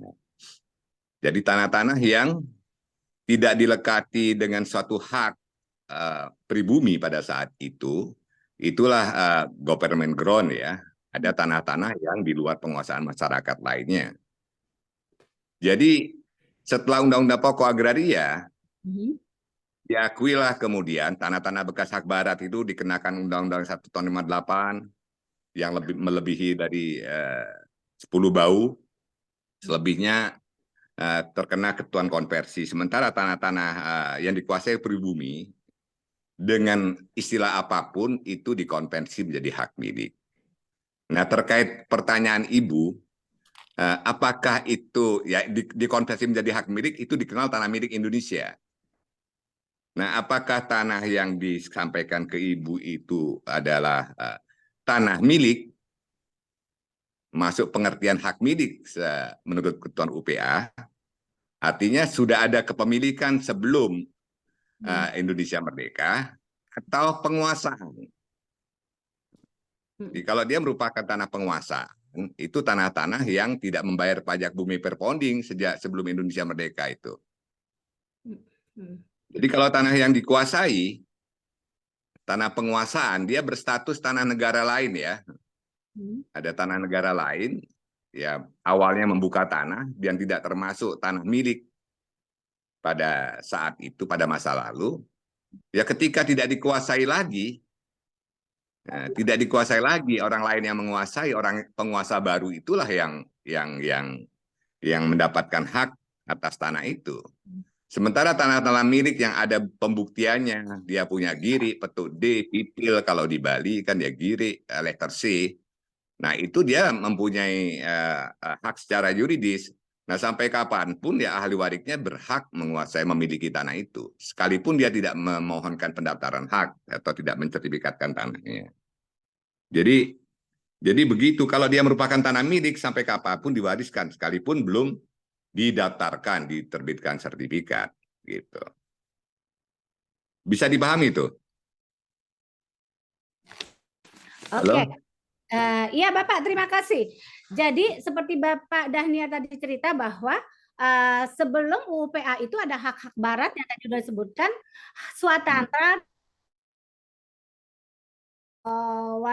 jadi tanah-tanah yang tidak dilekati dengan suatu hak pribumi pada saat itu, itulah government ground ya. Ada tanah-tanah yang di luar penguasaan masyarakat lainnya. Jadi setelah Undang-Undang Pokok Agraria, diakuilah kemudian tanah-tanah bekas hak barat itu dikenakan Undang-Undang 1 tahun 58 yang melebihi dari 10 bau, selebihnya terkena ketentuan konversi. Sementara tanah-tanah yang dikuasai pribumi dengan istilah apapun itu dikonversi menjadi hak milik. Nah, terkait pertanyaan Ibu, apakah itu ya dikonversi menjadi hak milik itu dikenal tanah milik Indonesia? Nah, apakah tanah yang disampaikan ke Ibu itu adalah tanah milik, masuk pengertian hak milik menurut ketentuan UPA, artinya sudah ada kepemilikan sebelum Indonesia merdeka, atau penguasaan? Jadi kalau dia merupakan tanah penguasaan, itu tanah-tanah yang tidak membayar pajak bumi per pounding sejak sebelum Indonesia merdeka itu. Jadi kalau tanah yang dikuasai, tanah penguasaan, dia berstatus tanah negara lain ya. Ada tanah negara lain, ya awalnya membuka tanah, dan tidak termasuk tanah milik pada saat itu, pada masa lalu. Ya ketika tidak dikuasai lagi, orang lain yang menguasai, orang penguasa baru itulah yang mendapatkan hak atas tanah itu. Sementara tanah-tanah milik yang ada pembuktiannya, dia punya giri, petuk D, pipil, kalau di Bali kan dia giri, letter C. Nah itu dia mempunyai hak secara yuridis. Nah sampai kapanpun ya ahli warisnya berhak menguasai, memiliki tanah itu. Sekalipun dia tidak memohonkan pendaftaran hak atau tidak mensertifikatkan tanahnya. Jadi begitu, kalau dia merupakan tanah milik sampai kapanpun diwariskan, sekalipun belum didaftarkan, diterbitkan sertifikat, gitu. Bisa dipahami itu? Oke. Iya Bapak, terima kasih. Jadi seperti Bapak Dahnia tadi cerita bahwa sebelum UPA itu ada hak-hak barat yang tadi sudah disebutkan, Swatantara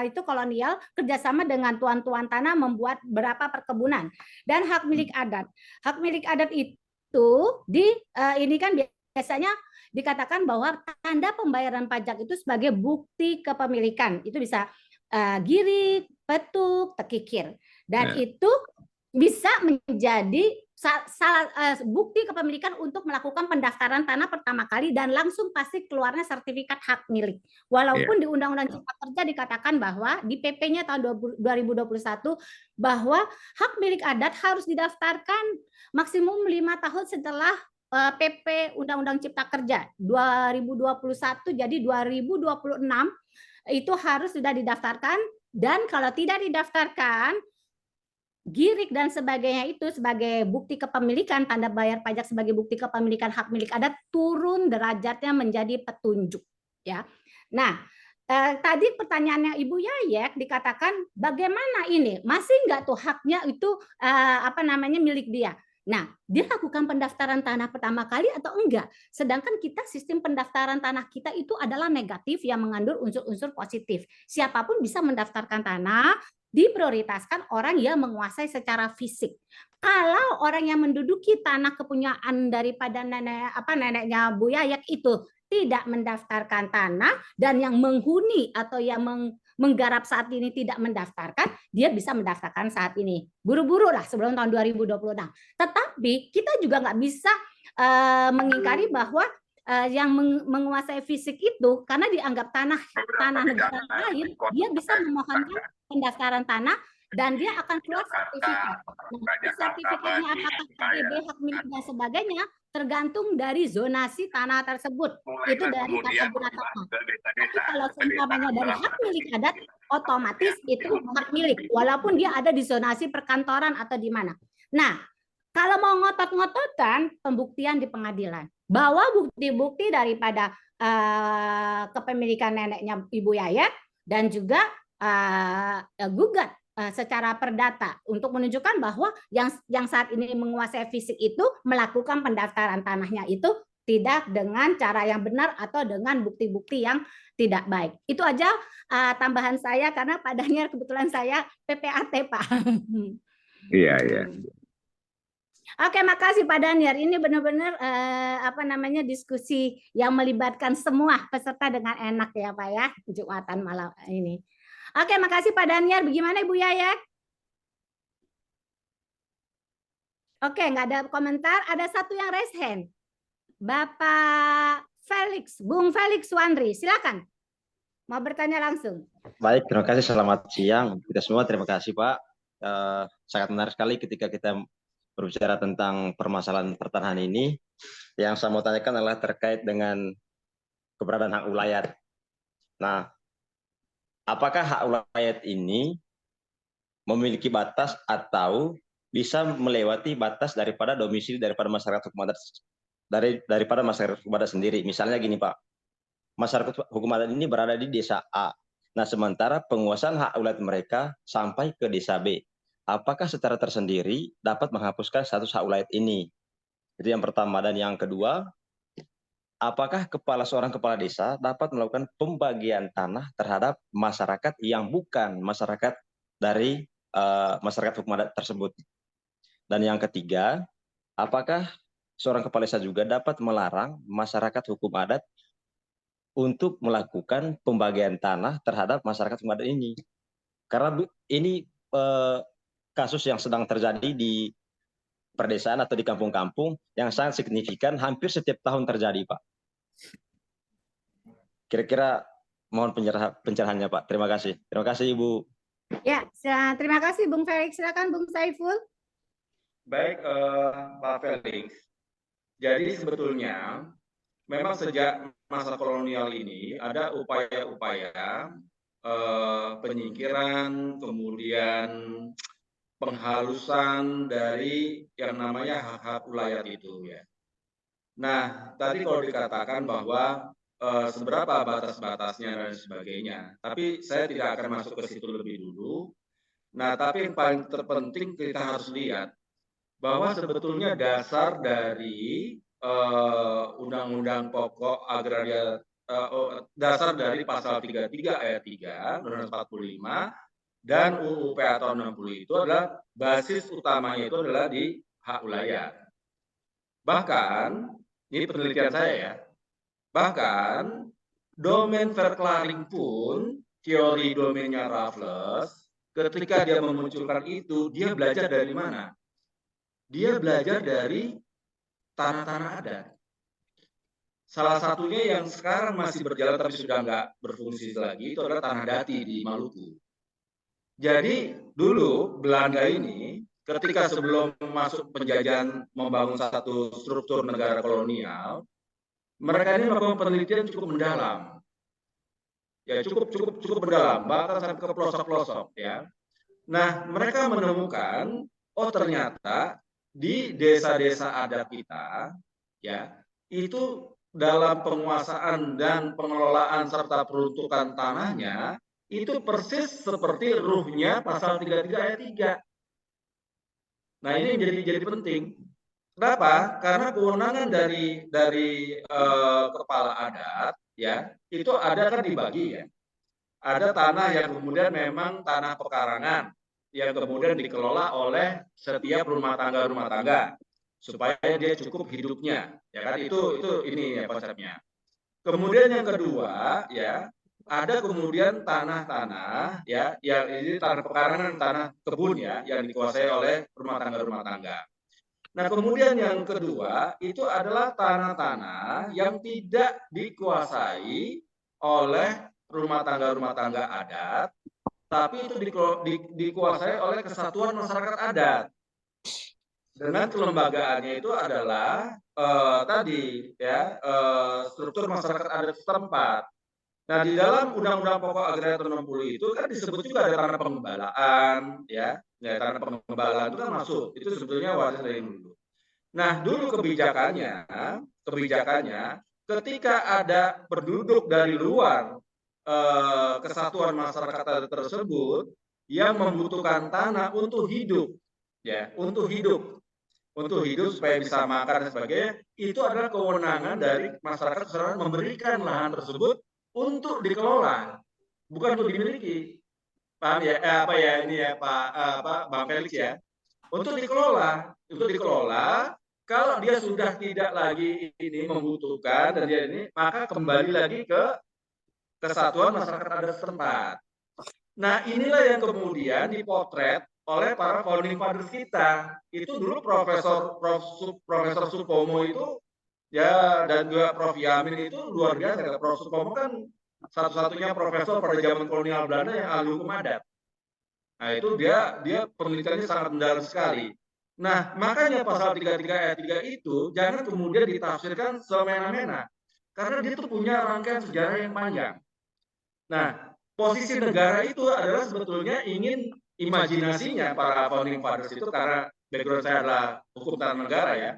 itu kolonial kerjasama dengan tuan-tuan tanah membuat berapa perkebunan dan hak milik adat. Hak milik adat itu ini kan biasanya dikatakan bahwa tanda pembayaran pajak itu sebagai bukti kepemilikan. Itu bisa girik, petuk, tekikir, dan itu bisa menjadi bukti kepemilikan untuk melakukan pendaftaran tanah pertama kali dan langsung pasti keluarnya sertifikat hak milik. Walaupun di Undang-Undang Cipta Kerja dikatakan bahwa di PP-nya tahun 2021 bahwa hak milik adat harus didaftarkan maksimum 5 tahun setelah PP Undang-Undang Cipta Kerja 2021, jadi 2026 itu harus sudah didaftarkan, dan kalau tidak didaftarkan, girik dan sebagainya itu sebagai bukti kepemilikan, tanda bayar pajak sebagai bukti kepemilikan hak milik adat turun derajatnya menjadi petunjuk, ya. Nah, tadi pertanyaannya Ibu Yayek dikatakan bagaimana ini masih nggak tuh haknya itu milik dia. Nah, dia lakukan pendaftaran tanah pertama kali atau enggak? Sedangkan kita sistem pendaftaran tanah kita itu adalah negatif yang mengandung unsur-unsur positif. Siapapun bisa mendaftarkan tanah, diprioritaskan orang yang menguasai secara fisik. Kalau orang yang menduduki tanah kepunyaan daripada neneknya Bu Yayak itu tidak mendaftarkan tanah dan yang menghuni atau yang menggarap saat ini tidak mendaftarkan, dia bisa mendaftarkan saat ini. Buru-buru lah sebelum tahun 2026. Tetapi kita juga nggak bisa mengingkari bahwa yang menguasai fisik itu karena dianggap tanah negara lain, dia bisa memohonkan pendaftaran tanah dan dia akan keluar sertifikat. Nah, sertifikatnya apakah PBB hak milik dan sebagainya tergantung dari zonasi tanah tersebut. Itu dari tata guna tanah. Tapi kalau seumpamanya dari hak milik adat, otomatis itu hak milik, walaupun dia ada di zonasi perkantoran atau di mana. Nah, kalau mau ngotot-ngototan, pembuktian di pengadilan. Bawa bukti-bukti daripada kepemilikan neneknya Ibu Yayak dan juga gugat secara perdata untuk menunjukkan bahwa yang saat ini menguasai fisik itu melakukan pendaftaran tanahnya itu tidak dengan cara yang benar atau dengan bukti-bukti yang tidak baik. Itu aja tambahan saya karena Pak Daniel kebetulan saya PPAT, Pak. Iya. Oke, makasih Pak Daniel. Ini benar-benar diskusi yang melibatkan semua peserta dengan enak ya Pak ya, Jumatan malam ini. Oke, makasih Pak Daniel. Bagaimana Ibu Yayak? Oke, nggak ada komentar. Ada satu yang raise hand. Bapak Felix, Bung Felix Wandri, silakan. Mau bertanya langsung. Baik, terima kasih. Selamat siang kita semua. Terima kasih Pak. Sangat menarik sekali ketika kita berbicara tentang permasalahan pertanahan ini. Yang saya mau tanyakan adalah terkait dengan keberadaan hak ulayat. Nah, apakah hak ulayat ini memiliki batas atau bisa melewati batas daripada domisili daripada masyarakat hukum adat daripada masyarakat hukum adat sendiri? Misalnya gini Pak, masyarakat hukum adat ini berada di desa A. Nah, sementara penguasaan hak ulayat mereka sampai ke desa B. Apakah secara tersendiri dapat menghapuskan status hak ulayat ini? Itu yang pertama. Dan yang kedua, apakah seorang kepala desa dapat melakukan pembagian tanah terhadap masyarakat yang bukan masyarakat dari masyarakat hukum adat tersebut? Dan yang ketiga, apakah seorang kepala desa juga dapat melarang masyarakat hukum adat untuk melakukan pembagian tanah terhadap masyarakat hukum adat ini? Karena ini kasus yang sedang terjadi di perdesaan atau di kampung-kampung yang sangat signifikan, hampir setiap tahun terjadi, Pak. Kira-kira mohon pencerahannya, Pak. Terima kasih. Terima kasih, Ibu. Ya, terima kasih, Bung Felix. Silakan, Bung Saiful. Baik, Pak Felix. Jadi sebetulnya memang sejak masa kolonial ini ada upaya-upaya penyingkiran, kemudian penghalusan dari yang namanya hak-hak ulayat itu ya. Nah, tadi kalau dikatakan bahwa seberapa batas-batasnya dan sebagainya, tapi saya tidak akan masuk ke situ lebih dulu. Nah, tapi yang paling terpenting kita harus lihat bahwa sebetulnya dasar dari Undang-Undang Pokok Agraria, dasar dari pasal 33 ayat 3 Undang-Undang 45 dan UU PA tahun 60 itu adalah basis utamanya itu adalah di hak ulayat. Bahkan, ini penelitian saya ya, bahkan domain verklaring pun, teori domainnya Raffles, ketika dia memunculkan itu, dia belajar dari mana? Dia belajar dari tanah-tanah adat. Salah satunya yang sekarang masih berjalan tapi sudah nggak berfungsi lagi, itu adalah tanah dati di Maluku. Jadi dulu Belanda ini ketika sebelum masuk penjajahan membangun satu struktur negara kolonial, mereka ini melakukan penelitian cukup mendalam. Ya cukup mendalam, bahkan sampai ke pelosok-pelosok ya. Nah, mereka menemukan ternyata di desa-desa adat kita ya, itu dalam penguasaan dan pengelolaan serta peruntukan tanahnya itu persis seperti ruhnya pasal 33 ayat 3. Nah, ini jadi penting. Kenapa? Karena kewenangan dari kepala adat ya itu ada kan dibagi ya. Ada tanah yang kemudian memang tanah pekarangan yang kemudian dikelola oleh setiap rumah tangga supaya dia cukup hidupnya, ya kan itu ini ya konsepnya. Kemudian yang kedua ya ada kemudian tanah-tanah ya yang ini tanah pekarangan, tanah kebun ya yang dikuasai oleh rumah tangga. Nah, kemudian yang kedua itu adalah tanah-tanah yang tidak dikuasai oleh rumah tangga adat, tapi itu dikuasai oleh kesatuan masyarakat adat. Dengan kelembagaannya itu adalah tadi ya struktur masyarakat adat setempat. Nah, di dalam Undang-Undang Pokok Agraria tahun 60 itu kan disebut juga ada tanah pengembalaan, ya tanah pengembalaan itu kan masuk. Itu sebetulnya waris dari dulu. Nah, dulu kebijakannya ketika ada penduduk dari luar kesatuan masyarakat adat tersebut yang membutuhkan tanah untuk hidup, ya, untuk hidup supaya bisa makan dan sebagainya, itu adalah kewenangan dari masyarakat keseluruhan memberikan lahan tersebut untuk dikelola, bukan untuk dimiliki. Paham ya? Apa ya ini ya Pak Bang Felix ya? Untuk dikelola, kalau dia sudah tidak lagi ini membutuhkan dan dia ini, maka kembali lagi ke kesatuan masyarakat adat setempat. Nah, inilah yang kemudian dipotret oleh para founding fathers kita. Itu dulu Profesor Supomo itu ya dan juga Prof Yamin itu luar biasa. Prof Supomo kan satu-satunya profesor pada zaman kolonial Belanda yang ahli hukum adat. Nah, itu dia penelitiannya sangat mendalam sekali. Nah, makanya pasal 33 ayat 3 itu jangan kemudian ditafsirkan semena-mena. Karena dia tuh punya rangkaian sejarah yang panjang. Nah, posisi negara itu adalah sebetulnya ingin imajinasinya para founding fathers itu, karena background saya adalah hukum tata negara ya.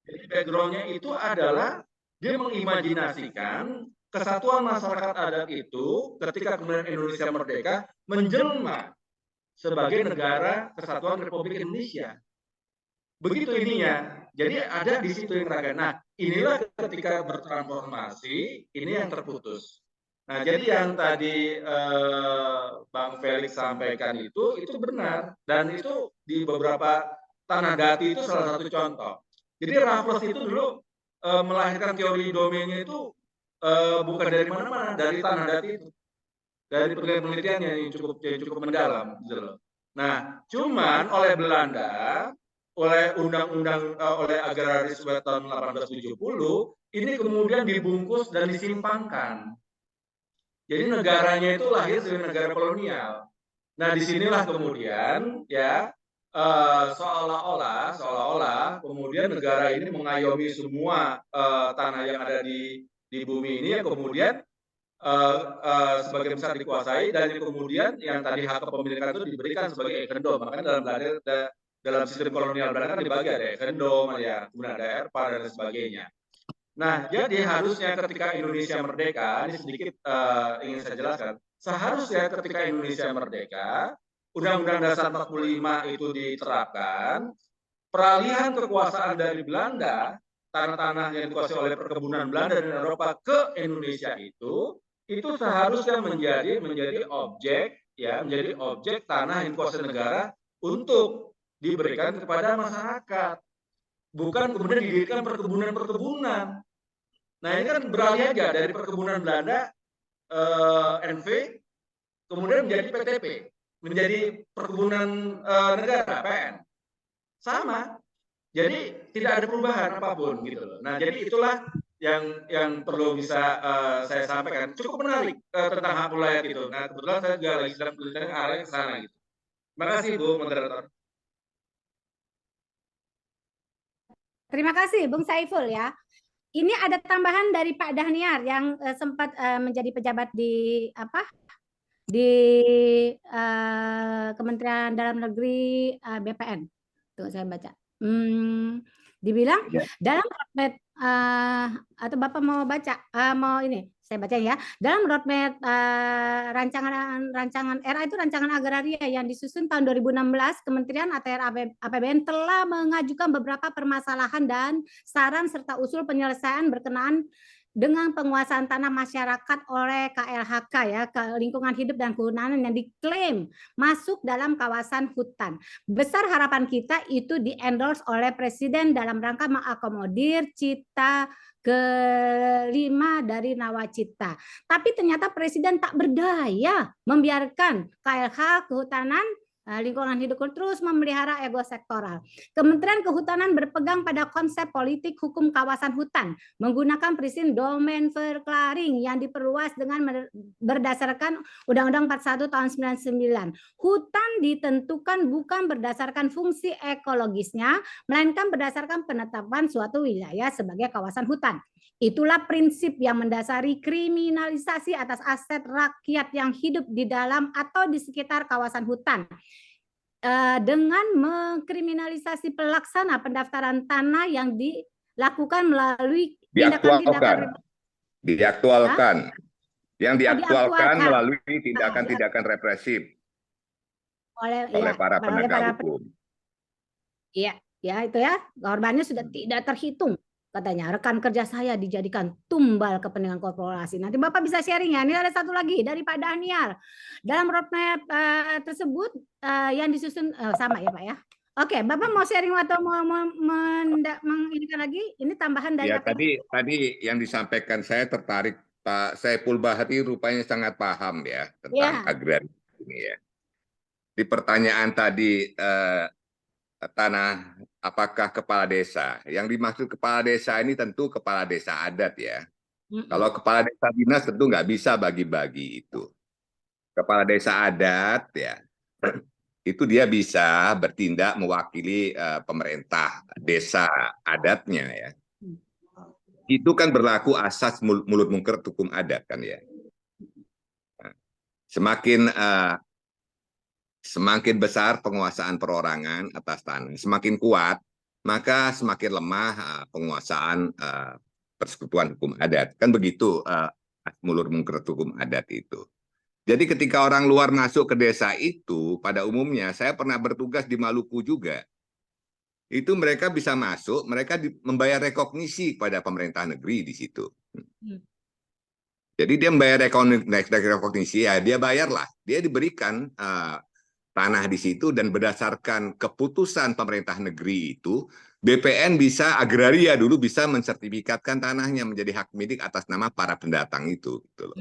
Jadi backgroundnya itu adalah dia mengimajinasikan kesatuan masyarakat adat itu ketika kemudian Indonesia merdeka menjelma sebagai negara kesatuan Republik Indonesia. Begitu ininya. Jadi ada di situ yang raga. Nah, inilah ketika bertransformasi, ini yang terputus. Nah, jadi yang tadi Bang Felix sampaikan itu benar. Dan itu di beberapa tanah dati itu salah satu contoh. Jadi Raffles itu dulu melahirkan teori domainnya itu bukan dari mana-mana, dari tanah dati itu. Dari penelitiannya yang cukup mendalam. Gitu loh. Nah, cuman oleh Belanda, oleh undang-undang oleh agrarisme tahun 1870 ini kemudian dibungkus dan disimpangkan. Jadi negaranya itu lahir sebagai negara kolonial. Nah, disinilah kemudian ya seolah-olah kemudian negara ini mengayomi semua tanah yang ada di bumi ini yang kemudian sebagian besar dikuasai dan kemudian yang tadi hak kepemilikan itu diberikan sebagai ekendom. Makanya dalam sistem kolonial Belanda kan dibagi ada ekendom, ya, kemudian ada erpa dan sebagainya. Nah, jadi harusnya ketika Indonesia merdeka, ini sedikit ingin saya jelaskan, seharusnya ketika Indonesia merdeka, Undang-Undang Dasar 45 itu diterapkan, peralihan kekuasaan dari Belanda, tanah-tanah yang dikuasai oleh perkebunan Belanda dan Eropa ke Indonesia itu seharusnya menjadi objek ya, menjadi objek tanah yang dikuasai negara untuk diberikan kepada masyarakat, bukan kemudian didirikan perkebunan. Nah, ini kan beralih aja dari perkebunan Belanda NV kemudian menjadi PTP, menjadi perkebunan negara PN, sama. Jadi tidak ada perubahan apapun gitu loh. Nah, jadi itulah yang perlu bisa saya sampaikan. Cukup menarik tentang hak wilayah itu. Nah, kebetulan saya juga lagi sedang penelitian arahnya ke sana gitu. Terima kasih Bu Moderator. Terima kasih Bung Saiful ya. Ini ada tambahan dari Pak Dahniar yang sempat menjadi pejabat di Kementerian Dalam Negeri BPN. Tuh saya baca. Dibilang dalam atau Bapak mau baca mau ini saya baca ya, dalam roadmap rancangan RA itu rancangan agraria yang disusun tahun 2016, Kementerian ATR APBN telah mengajukan beberapa permasalahan dan saran serta usul penyelesaian berkenaan dengan penguasaan tanah masyarakat oleh KLHK ya, lingkungan hidup dan kehutanan yang diklaim masuk dalam kawasan hutan. Besar harapan kita itu di-endorse oleh Presiden dalam rangka mengakomodir cita kelima dari Nawacita. Tapi ternyata Presiden tak berdaya membiarkan KLH kehutanan lingkungan hidup terus memelihara ego sektoral. Kementerian Kehutanan berpegang pada konsep politik hukum kawasan hutan, menggunakan prinsip domain verklaring yang diperluas dengan berdasarkan Undang-Undang 41 tahun 99. Hutan ditentukan bukan berdasarkan fungsi ekologisnya, melainkan berdasarkan penetapan suatu wilayah sebagai kawasan hutan. Itulah prinsip yang mendasari kriminalisasi atas aset rakyat yang hidup di dalam atau di sekitar kawasan hutan. Dengan mengkriminalisasi pelaksana pendaftaran tanah yang dilakukan melalui tindakan-tindakan diaktualkan. Yang diaktualkan melalui tindakan-tindakan represif oleh para penegak hukum. Iya, ya itu ya, korbannya sudah tidak terhitung. Katanya rekan kerja saya dijadikan tumbal kepentingan korporasi. Nanti Bapak bisa sharing ya. Ini ada satu lagi dari Pak Daniel. Dalam roadmap tersebut yang disusun sama ya Pak ya. Oke, Bapak mau sharing atau mau menginginkan lagi? Ini tambahan dari ya, tadi yang disampaikan saya tertarik. Pak Saiful Bahri rupanya sangat paham ya tentang agraria ini ya. Di pertanyaan tadi tanah apakah kepala desa? Yang dimaksud kepala desa ini tentu kepala desa adat ya. Kalau kepala desa dinas tentu nggak bisa bagi-bagi itu. Kepala desa adat ya, itu dia bisa bertindak mewakili pemerintah desa adatnya ya. Itu kan berlaku asas mulut mungker hukum adat kan ya. Semakin besar penguasaan perorangan atas tanah, semakin kuat, maka semakin lemah penguasaan persekutuan hukum adat. Kan begitu mulut mungker hukum adat itu. Jadi ketika orang luar masuk ke desa itu, pada umumnya saya pernah bertugas di Maluku juga. Itu mereka bisa masuk, mereka membayar rekognisi pada pemerintah negeri di situ. Jadi dia membayar rekognisi, ya dia bayarlah. Dia diberikan tanah di situ dan berdasarkan keputusan pemerintah negeri itu, BPN bisa agraria dulu bisa mensertifikatkan tanahnya menjadi hak milik atas nama para pendatang itu. Gitu loh.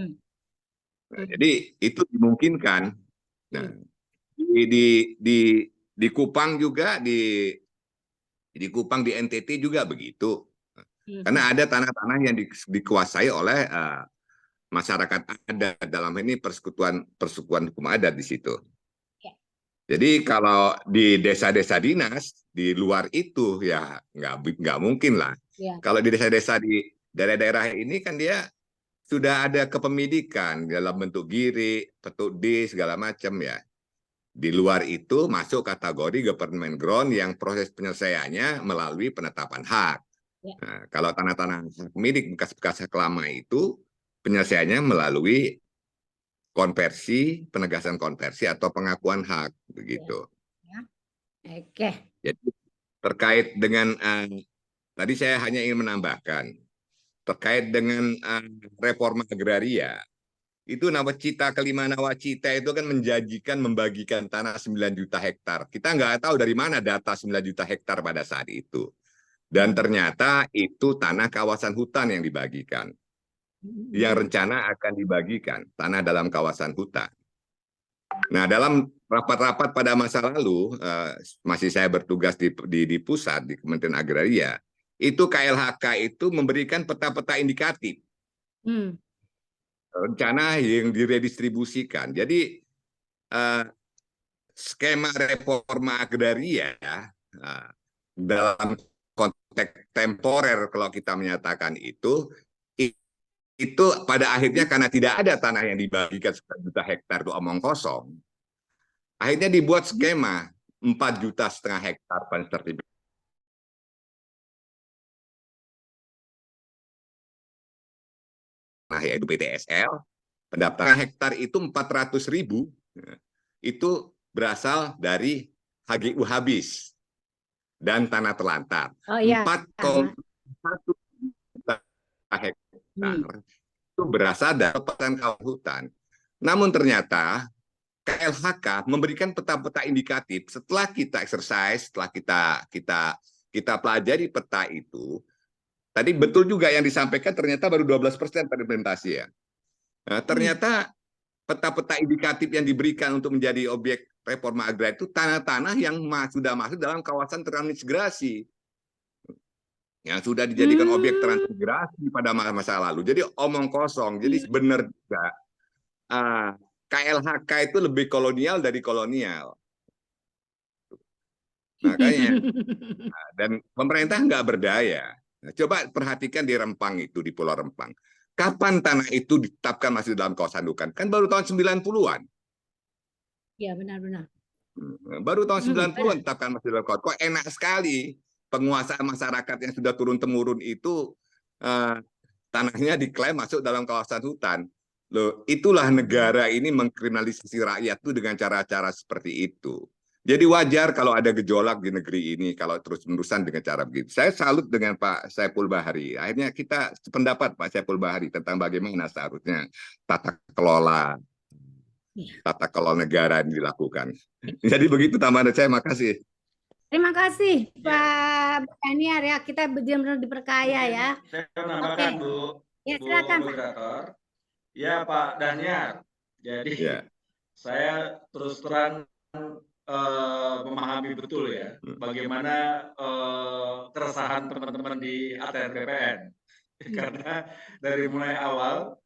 Nah, jadi itu dimungkinkan. Nah, di Kupang juga di Kupang di NTT juga begitu. Karena ada tanah-tanah yang dikuasai oleh masyarakat adat, dalam ini persekutuan hukum adat di situ. Jadi kalau di desa-desa dinas di luar itu ya nggak mungkin lah. Kalau di desa-desa di daerah-daerah ini kan dia sudah ada kepemilikan dalam bentuk giri, petuk D segala macam ya. Di luar itu masuk kategori government ground yang proses penyelesaiannya melalui penetapan hak. Nah, kalau tanah-tanah milik bekas-bekas hak lama itu penyelesaiannya melalui konversi, penegasan konversi atau pengakuan hak begitu. Oke. Jadi terkait dengan tadi saya hanya ingin menambahkan terkait dengan reforma agraria. Itu Nawacita kelima Nawacita itu kan menjanjikan membagikan tanah 9 juta hektar. Kita nggak tahu dari mana data 9 juta hektar pada saat itu. Dan ternyata itu tanah kawasan hutan yang dibagikan. Yang rencana akan dibagikan tanah dalam kawasan hutan. Nah, dalam rapat-rapat pada masa lalu, masih saya bertugas di pusat, di Kementerian Agraria, itu KLHK itu memberikan peta-peta indikatif. Rencana yang diredistribusikan. Jadi, skema reforma agraria dalam konteks temporer kalau kita menyatakan itu pada akhirnya karena tidak ada tanah yang dibagikan 1 juta hektar itu omong kosong, akhirnya dibuat skema 4,5 juta hektar pensertifikasi tanah yaitu PTSL, pendaftaran hektar itu 400.000 itu berasal dari HGU habis dan tanah terlantar. Oh iya. 4,1 juta hektar itu berasal dari kawasan hutan. Namun ternyata KLHK memberikan peta-peta indikatif setelah kita exercise, setelah kita pelajari peta itu. Tadi betul juga yang disampaikan, ternyata baru 12% implementasi ya. Nah, ternyata peta-peta indikatif yang diberikan untuk menjadi objek reforma agraria itu tanah-tanah yang sudah masuk dalam kawasan transmigrasi, yang sudah dijadikan objek transmigrasi pada masa lalu. Jadi omong kosong. Jadi benar juga KLHK itu lebih kolonial dari kolonial. Makanya, dan pemerintah nggak berdaya. Nah, coba perhatikan di Rempang itu, di Pulau Rempang. Kapan tanah itu ditetapkan masih dalam kawasan hutan? Kan baru tahun 90-an. Iya, benar-benar. Baru tahun 90-an ditetapkan masih dalam kawasan. Kok enak sekali penguasaan masyarakat yang sudah turun-temurun itu tanahnya diklaim masuk dalam kawasan hutan. Loh, itulah negara ini mengkriminalisasi rakyat itu dengan cara-cara seperti itu. Jadi wajar kalau ada gejolak di negeri ini kalau terus-menerusan dengan cara begitu. Saya salut dengan Pak Saiful Bahri. Akhirnya kita sependapat Pak Saiful Bahri tentang bagaimana seharusnya tata kelola negara dilakukan. Jadi begitu tambahan saya, makasih. Terima kasih Pak Daniar ya, kita benar-benar diperkaya ya. Saya menambahkan Bu. Ya, silakan Pak. Moderator. Ya Pak Daniar. Jadi saya terus terang memahami betul ya bagaimana keresahan teman-teman di ATR BPN. Karena dari mulai awal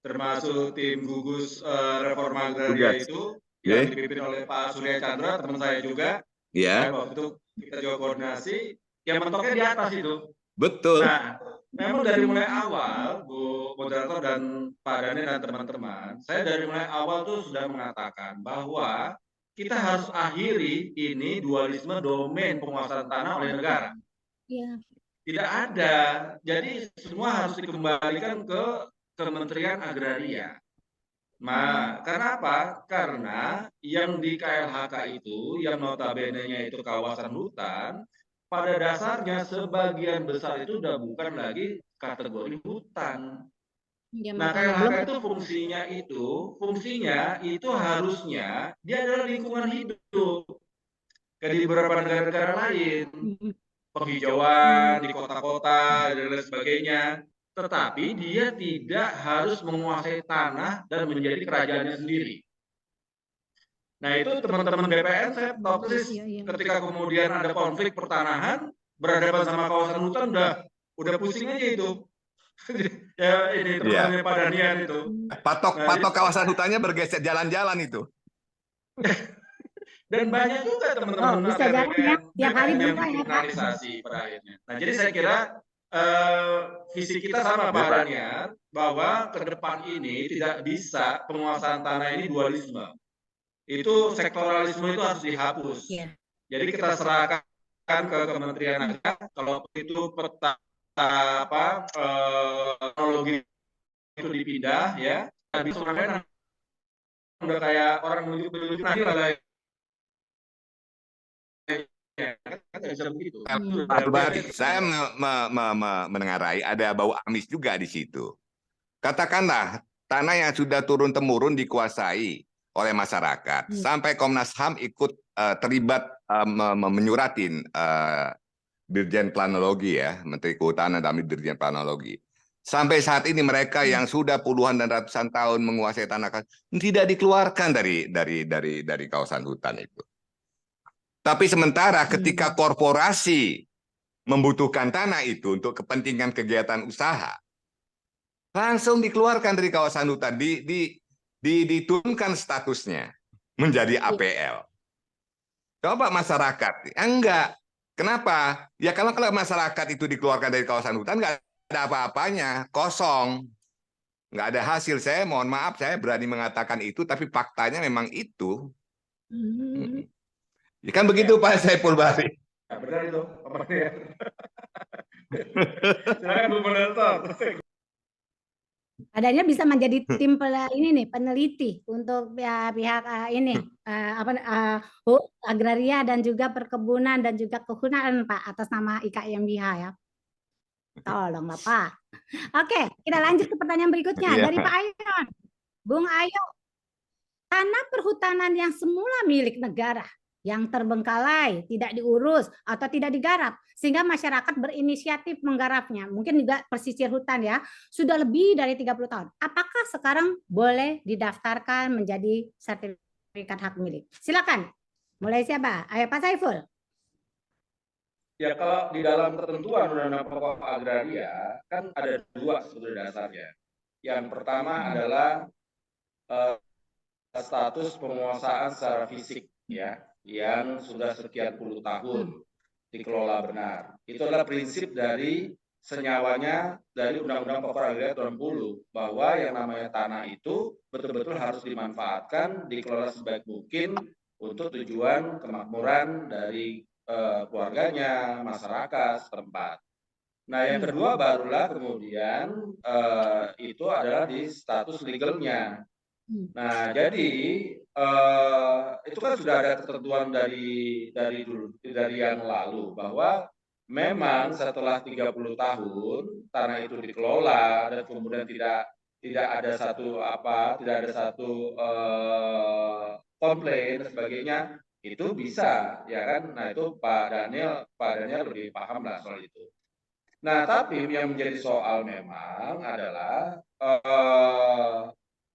termasuk tim gugus reforma agraria itu yang dipimpin oleh Pak Surya Chandra, teman saya juga. Waktu itu kita juga koordinasi, yang mentoknya di atas itu. Betul. Nah, memang dari mulai awal, Bu Moderator dan Pak Daniel dan teman-teman, saya dari mulai awal tuh sudah mengatakan bahwa kita harus akhiri ini dualisme domain penguasaan tanah oleh negara. Tidak ada. Jadi semua harus dikembalikan ke Kementerian Agraria. Nah, karena apa? Karena yang di KLHK itu, yang notabene-nya itu kawasan hutan, pada dasarnya sebagian besar itu sudah bukan lagi kategori hutan. Nah, KLHK itu fungsinya itu harusnya dia adalah lingkungan hidup. Kayak di beberapa negara-negara lain, penghijauan di kota-kota dan lain sebagainya. Tetapi dia tidak harus menguasai tanah dan menjadi kerajaannya sendiri. Nah, itu teman-teman BPN saya tahu persis ketika kemudian ada konflik pertanahan berhadapan sama kawasan hutan udah pusing aja itu. Ya ini teman-teman Pak Daniel itu. Patok kawasan hutannya bergeser jalan-jalan itu. Dan banyak juga teman-teman BPN yang kriminalisasi pada akhirnya. Nah, jadi saya kira visi kita sama Pak Daniel bahwa ke depan ini tidak bisa penguasaan tanah ini dualisme. Itu sektoralisme itu harus dihapus. Jadi kita serahkan ke Kementerian Agraria, kalau itu peta teknologi itu dipindah ya, bisa orang lain udah kayak orang menuju nanti lah. Saya menengarai ada bau amis juga di situ. Katakanlah tanah yang sudah turun-temurun dikuasai oleh masyarakat, sampai Komnas HAM ikut terlibat menyuratin Dirjen Planologi ya, Menteri Kehutanan dan Dirjen Planologi. Sampai saat ini mereka yang sudah puluhan dan ratusan tahun menguasai tanah tidak dikeluarkan dari kawasan hutan itu. Tapi sementara ketika korporasi membutuhkan tanah itu untuk kepentingan kegiatan usaha, langsung dikeluarkan dari kawasan hutan, diturunkan statusnya menjadi APL. Coba masyarakat, enggak. Kenapa? Ya kalau masyarakat itu dikeluarkan dari kawasan hutan, enggak ada apa-apanya, kosong. Enggak ada hasil. Saya mohon maaf, saya berani mengatakan itu, tapi faktanya memang itu. Ya kan begitu Pak Saiful Bahri. Ya, benar itu. Silakan Bu Moderator. Adanya bisa menjadi tim ini nih peneliti untuk ya, pihak ini agraria dan juga perkebunan dan juga kehutanan Pak atas nama IKMBH ya. Tolong Bapak. Oke, kita lanjut ke pertanyaan berikutnya dari Pak Ayon. Bung Ayo, tanah perhutanan yang semula milik negara yang terbengkalai, tidak diurus atau tidak digarap sehingga masyarakat berinisiatif menggarapnya. Mungkin juga pesisir hutan ya, sudah lebih dari 30 tahun. Apakah sekarang boleh didaftarkan menjadi sertifikat hak milik? Silakan. Mulai siapa? Ayo Pak Saiful. Ya, kalau di dalam ketentuan Undang-Undang Pokok Agraria kan ada dua sebetulnya dasarnya. Yang pertama adalah status penguasaan secara fisik ya, yang sudah sekian puluh tahun dikelola benar. Itu adalah prinsip dari senyawanya dari Undang-Undang Pokok Agraria tahun 60 bahwa yang namanya tanah itu betul-betul harus dimanfaatkan, dikelola sebaik mungkin untuk tujuan kemakmuran dari keluarganya, masyarakat setempat. Nah, yang kedua barulah kemudian itu adalah di status legalnya. Nah, jadi itu kan sudah ada ketentuan dari yang lalu bahwa memang setelah 30 tahun tanah itu dikelola dan kemudian tidak ada satu komplain dan sebagainya, itu bisa ya kan. Nah, itu Pak Daniel lebih paham lah soal itu. Nah, tapi yang menjadi soal memang adalah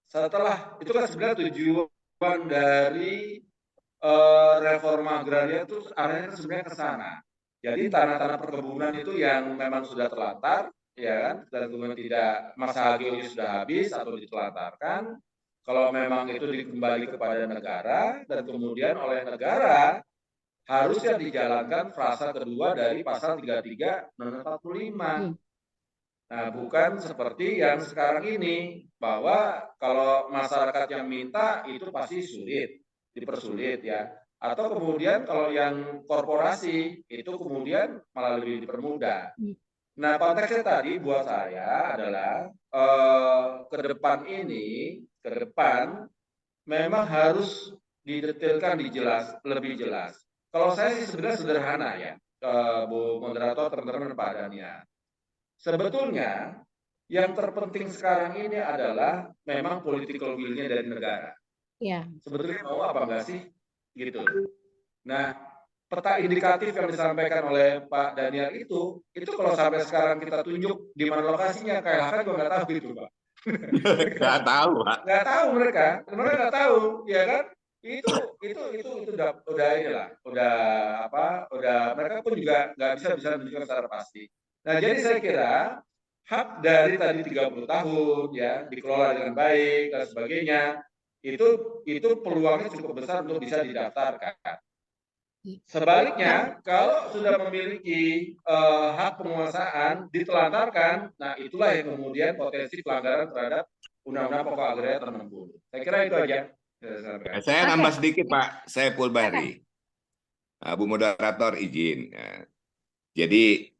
setelah itu kan sebenarnya tujuan dari reforma agraria itu arahnya kan sebenarnya ke sana. Jadi tanah-tanah perkebunan itu yang memang sudah terlantar, ya kan, dan kemudian tidak masa HGU sudah habis atau ditelantarkan, kalau memang itu dikembali kepada negara dan kemudian oleh negara harusnya dijalankan frasa kedua dari pasal 33 dan 45. Nah, bukan seperti yang sekarang ini, bahwa kalau masyarakat yang minta itu pasti sulit, dipersulit ya. Atau kemudian kalau yang korporasi itu kemudian malah lebih dipermudah. Nah, konteksnya tadi buat saya adalah ke depan memang harus didetailkan, lebih jelas. Kalau saya sih sebenarnya sederhana ya, Bu Moderator, teman-teman Pak Daniel. Sebetulnya yang terpenting sekarang ini adalah memang political will-nya dari negara. Ya. Sebetulnya mau apa enggak sih? Gitu. Nah, peta indikatif yang disampaikan oleh Pak Daniel itu kalau sampai sekarang kita tunjuk di mana lokasinya, KLHK juga nggak tahu itu, Pak. Nggak tahu, Pak. Nggak tahu mereka nggak tahu, ya kan? Itu udah inilah, udah mereka pun juga nggak bisa menunjukkan secara pasti. Nah, jadi saya kira hak dari tadi 30 tahun ya dikelola dengan baik dan sebagainya itu peluangnya cukup besar untuk bisa didaftarkan. Sebaliknya, kalau sudah memiliki hak penguasaan ditelantarkan, nah itulah yang kemudian potensi pelanggaran terhadap Undang-Undang Pokok Agraria tahun 60. Saya kira itu aja. Saya nambah sedikit Pak Saiful Bahri. Bu Moderator izin. Jadi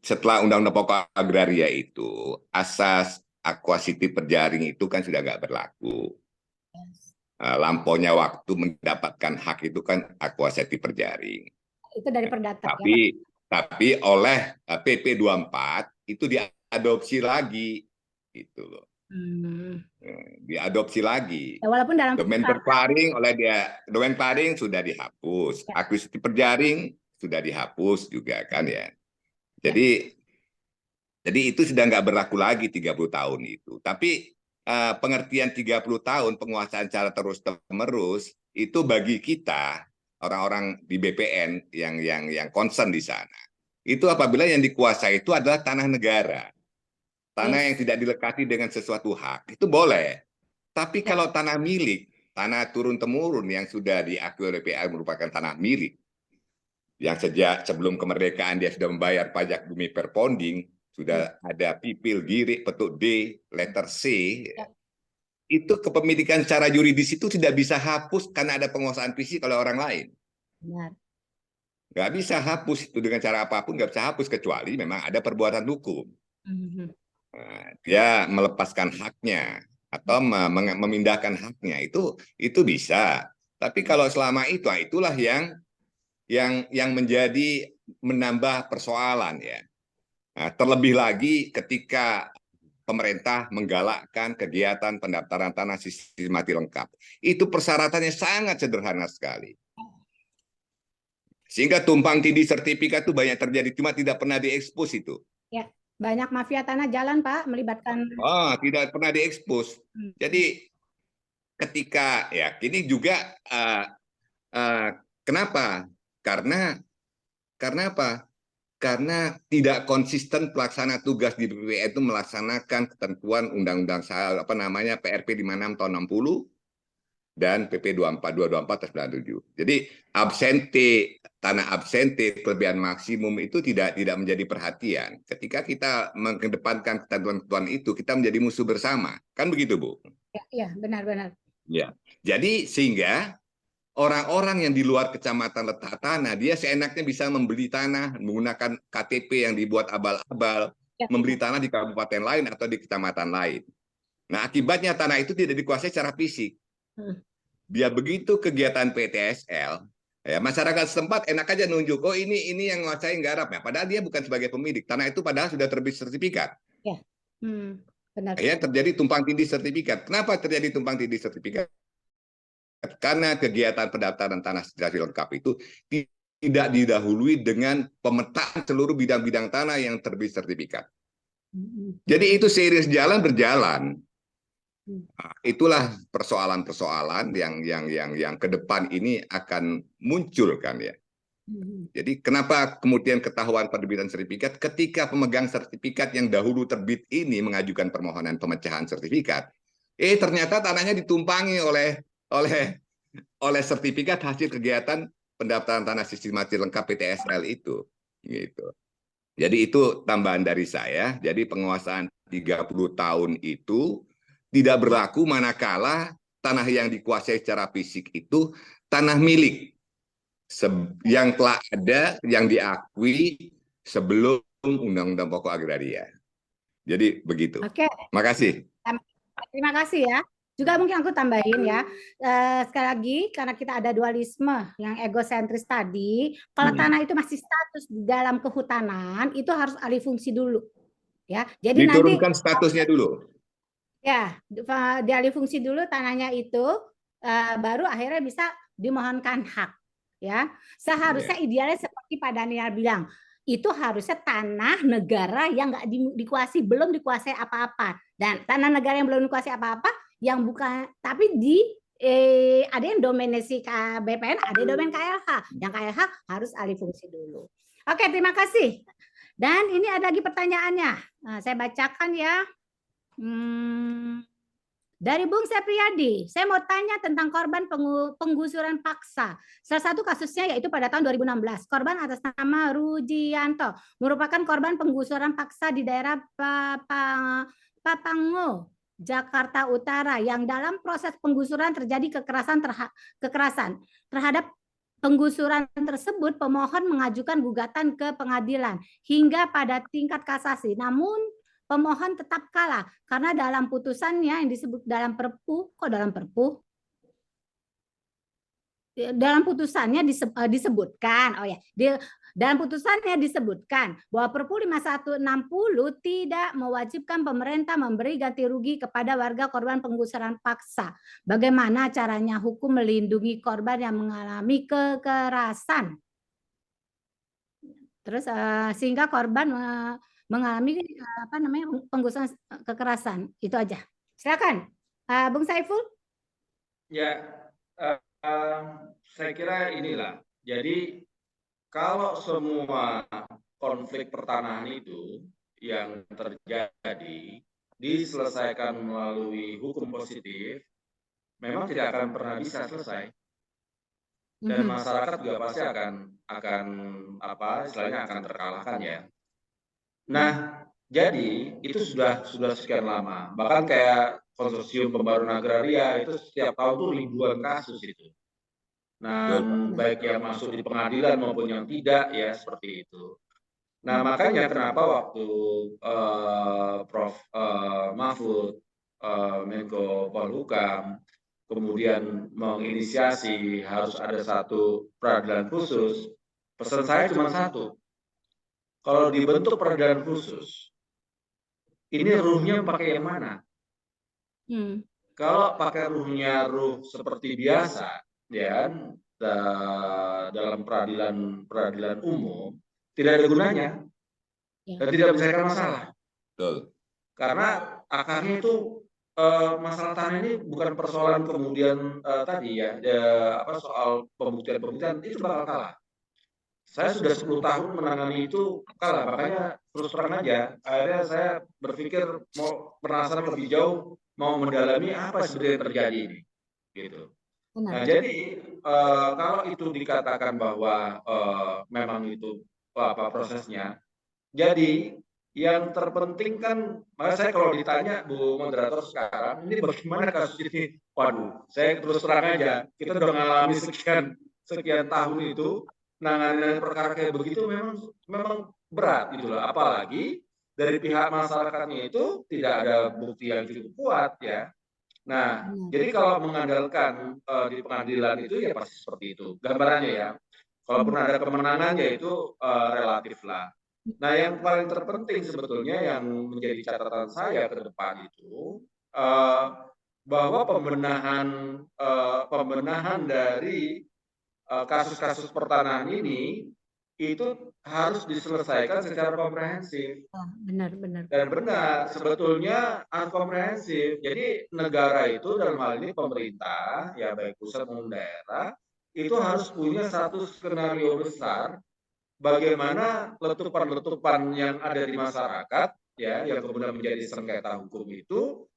setelah Undang-Undang Pokok Agraria itu, asas akuasiti perjaring itu kan sudah nggak berlaku. Lampaunya waktu mendapatkan hak itu kan akuasiti perjaring. Itu dari perdata. Tapi oleh PP 24 itu diadopsi lagi, gitu loh. Diadopsi lagi. Ya, walaupun dalam domain terparing domain paring sudah dihapus, akuisisi perjaring sudah dihapus juga kan ya. Jadi itu sudah nggak berlaku lagi 30 tahun itu. Tapi pengertian 30 tahun penguasaan secara terus-menerus itu bagi kita orang-orang di BPN yang concern di sana. Itu apabila yang dikuasai itu adalah tanah negara. Tanah yang tidak dilekati dengan sesuatu hak, itu boleh. Tapi kalau tanah milik, tanah turun-temurun yang sudah diakui oleh PA merupakan tanah milik, yang sejak sebelum kemerdekaan dia sudah membayar pajak bumi per ponding, sudah ada pipil, girik, petuk D, letter C, itu kepemilikan secara yuridis itu tidak bisa hapus karena ada penguasaan fisik oleh orang lain. Benar. Nggak bisa hapus itu dengan cara apapun, nggak bisa hapus kecuali memang ada perbuatan hukum. ya melepaskan haknya atau memindahkan haknya itu bisa. Tapi kalau selama itu, itulah yang menjadi menambah persoalan ya. Nah, terlebih lagi ketika pemerintah menggalakkan kegiatan pendaftaran tanah sistematis lengkap. Itu persyaratannya sangat sederhana sekali. Sehingga tumpang tindih sertifikat itu banyak terjadi, cuma tidak pernah diekspos itu. Ya, banyak mafia tanah jalan, Pak, melibatkan. Tidak pernah diekspos. Jadi ketika ya ini juga kenapa? Karena apa? Karena tidak konsisten pelaksana tugas di BPPN itu melaksanakan ketentuan Undang-Undang PRP 56 tahun 60 dan PP 224/97. Jadi tanah absente kelebihan maksimum itu tidak menjadi perhatian. Ketika kita mengedepankan ketentuan-ketentuan itu, kita menjadi musuh bersama. Kan begitu, Bu? Ya, benar-benar. Ya. Jadi sehingga orang-orang yang di luar kecamatan letak tanah, dia seenaknya bisa membeli tanah menggunakan KTP yang dibuat abal-abal, membeli tanah di kabupaten lain atau di kecamatan lain. Nah, akibatnya tanah itu tidak dikuasai secara fisik. Dia begitu kegiatan PTSL, ya masyarakat setempat enak aja nunjuk, oh ini yang menguasai garap ya, padahal dia bukan sebagai pemilik. Tanah itu padahal sudah terbit sertifikat. Ya, benar. Ya, terjadi tumpang tindih sertifikat. Kenapa terjadi tumpang tindih sertifikat? Karena kegiatan pendaftaran tanah sertifikasi lengkap itu tidak didahului dengan pemetaan seluruh bidang-bidang tanah yang terbit sertifikat. Jadi itu seiring berjalan. Nah, itulah persoalan-persoalan yang ke depan ini akan muncul kan ya. Jadi kenapa kemudian ketahuan penerbitan sertifikat ketika pemegang sertifikat yang dahulu terbit ini mengajukan permohonan pemecahan sertifikat, ternyata tanahnya ditumpangi oleh sertifikat hasil kegiatan pendaftaran tanah sistematis lengkap PTSL itu gitu. Jadi itu tambahan dari saya. Jadi penguasaan 30 tahun itu tidak berlaku manakala tanah yang dikuasai secara fisik itu tanah milik yang telah ada, yang diakui sebelum Undang-Undang Pokok Agraria. Jadi begitu. Oke. Makasih. Terima kasih ya. Juga mungkin aku tambahin ya, sekali lagi karena kita ada dualisme yang egosentris tadi, kalau tanah itu masih status di dalam kehutanan, itu harus alih fungsi dulu. Ya, jadi diturunkan nanti statusnya dulu. Ya, dialih fungsi dulu tanahnya itu, baru akhirnya bisa dimohonkan hak. Ya, seharusnya idealnya seperti Pak Daniel bilang, itu harusnya tanah negara yang nggak dikuasai, belum dikuasai apa-apa. Dan tanah negara yang belum dikuasai apa-apa, yang bukan, tapi ada yang domainnya si BPN, ada yang domain KLH. Yang KLH harus alih fungsi dulu. Oke, terima kasih. Dan ini ada lagi pertanyaannya. Nah, saya bacakan ya. Dari Bung Sepriyadi, saya mau tanya tentang korban penggusuran paksa. Salah satu kasusnya yaitu pada tahun 2016. Korban atas nama Rujianto merupakan korban penggusuran paksa di daerah Papango, Jakarta Utara, yang dalam proses penggusuran terjadi kekerasan terhadap penggusuran tersebut. Pemohon mengajukan gugatan ke pengadilan hingga pada tingkat kasasi. Namun pemohon tetap kalah karena dalam putusannya yang disebut dalam Perpu, dalam putusannya disebutkan, dalam putusannya disebutkan bahwa Perpu 5160 tidak mewajibkan pemerintah memberi ganti rugi kepada warga korban penggusuran paksa. Bagaimana caranya hukum melindungi korban yang mengalami kekerasan? Terus sehingga korban mengalami penggusuran kekerasan. Itu aja. Silakan, Bung Saiful. Ya, saya kira inilah. Jadi kalau semua konflik pertanahan itu yang terjadi diselesaikan melalui hukum positif, memang tidak akan pernah bisa selesai. Dan masyarakat juga pasti akan istilahnya akan terkalahkan ya. Nah, jadi itu sudah sekian lama. Bahkan kayak konsorsium pembaruan agraria itu setiap tahun tuh ribuan kasus itu. Nah, baik yang masuk di pengadilan maupun yang tidak ya seperti itu. Nah, makanya kenapa waktu Prof Mahfud, Menko Polhukam, kemudian menginisiasi harus ada satu peradilan khusus, pesan saya cuma satu, kalau dibentuk peradilan khusus, ini ruhnya pakai yang mana? Kalau pakai ruh seperti biasa, ya, dalam peradilan umum, tidak ada gunanya dan tidak menyelesaikan masalah. Betul. Karena akarnya itu masalah tanah ini bukan persoalan kemudian tadi ya, soal pembuktian itu bakal kalah. Saya sudah 10 tahun menangani itu kalah, makanya terus terang aja. Akhirnya saya berpikir mau penasaran lebih jauh, mau mendalami apa sebenarnya terjadi ini, gitu. Nah, jadi kalau itu dikatakan bahwa memang itu apa prosesnya, jadi yang terpenting kan, makanya saya kalau ditanya Bu Moderator sekarang, ini bagaimana kasus ini? Waduh, saya terus terang aja, kita udah mengalami sekian tahun itu, nanganin perkara kayak begitu memang berat gitu loh. Apalagi dari pihak masyarakatnya itu tidak ada bukti yang cukup kuat ya. Nah, jadi kalau mengandalkan di pengadilan itu ya pasti seperti itu. Gambarannya ya, kalaupun ada kemenangan ya itu relatif lah. Nah, yang paling terpenting sebetulnya yang menjadi catatan saya ke depan itu bahwa pembenahan dari kasus-kasus pertanahan ini itu harus diselesaikan secara komprehensif. Benar. Dan benar, sebetulnya harus komprehensif. Jadi negara itu dalam hal ini pemerintah, ya baik pusat maupun daerah, itu harus punya satu skenario besar bagaimana letupan-letupan yang ada di masyarakat, ya, yang kemudian menjadi sengketa hukum itu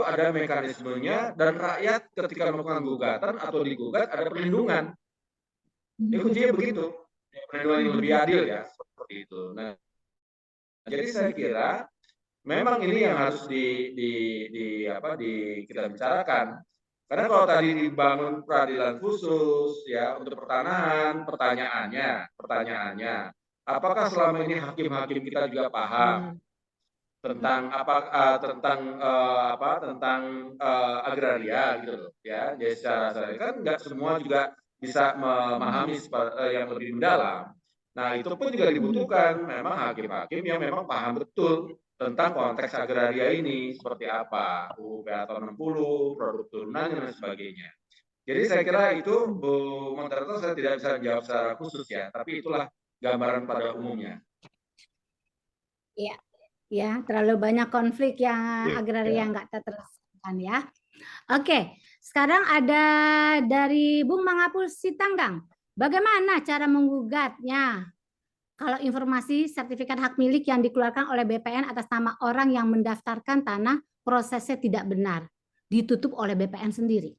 ada mekanismenya dan rakyat ketika melakukan gugatan atau digugat ada perlindungan. Ini kuncinya begitu, perlindungan yang lebih adil ya, seperti itu. Nah, jadi saya kira memang ini yang harus kita bicarakan. Karena kalau tadi dibangun peradilan khusus ya untuk pertanahan, pertanyaannya, apakah selama ini hakim-hakim kita juga paham tentang tentang agraria gitu loh ya. Jadi secara kan nggak semua juga bisa memahami yang lebih mendalam. Nah, itu pun juga dibutuhkan memang hakim-hakim yang memang paham betul tentang konteks agraria ini seperti apa, UU PA 60, produk turunannya dan sebagainya. Jadi saya kira itu Bu Moderator saya tidak bisa jawab secara khusus ya, tapi itulah gambaran pada umumnya. Iya, ya terlalu banyak konflik yang agraria nggak terselesaikan ya. Oke, sekarang ada dari Bung Mangapul Sitanggang. Bagaimana cara menggugatnya kalau informasi sertifikat hak milik yang dikeluarkan oleh BPN atas nama orang yang mendaftarkan tanah prosesnya tidak benar, ditutup oleh BPN sendiri.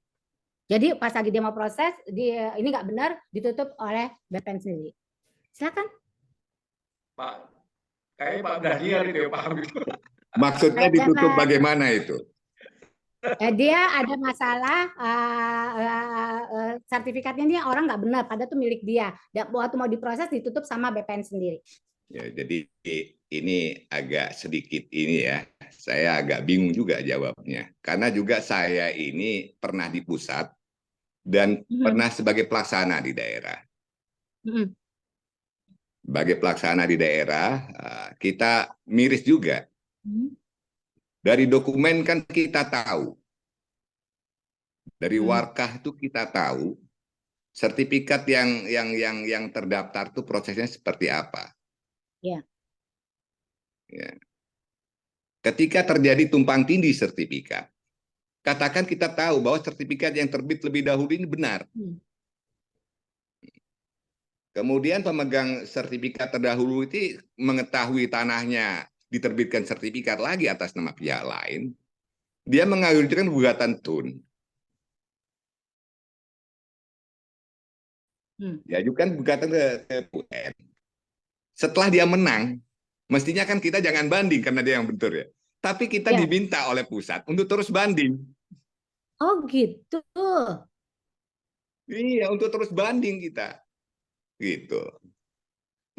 Jadi pas lagi dia mau proses, ini nggak benar, ditutup oleh BPN sendiri. Silakan. Pak, kayaknya Pak Daniel itu yang paham itu. Maksudnya ditutup bagaimana itu? Dia ada masalah sertifikatnya dia orang nggak benar, padahal itu milik dia. Waktu mau diproses ditutup sama BPN sendiri. Ya, jadi ini agak sedikit ini ya, saya agak bingung juga jawabnya. Karena juga saya ini pernah di pusat dan pernah sebagai pelaksana di daerah. Sebagai pelaksana di daerah, kita miris juga. Dari dokumen kan kita tahu, dari warkah itu kita tahu sertifikat yang terdaftar itu prosesnya seperti apa. Ya. Ketika terjadi tumpang tindih sertifikat, katakan kita tahu bahwa sertifikat yang terbit lebih dahulu ini benar. Kemudian pemegang sertifikat terdahulu itu mengetahui tanahnya diterbitkan sertifikat lagi atas nama pihak lain, dia mengajukan gugatan tun. Diajukan gugatan ke UN. Setelah dia menang, mestinya kan kita jangan banding karena dia yang bentur ya. Tapi kita diminta oleh pusat untuk terus banding. Oh gitu. Iya, untuk terus banding kita. Gitu.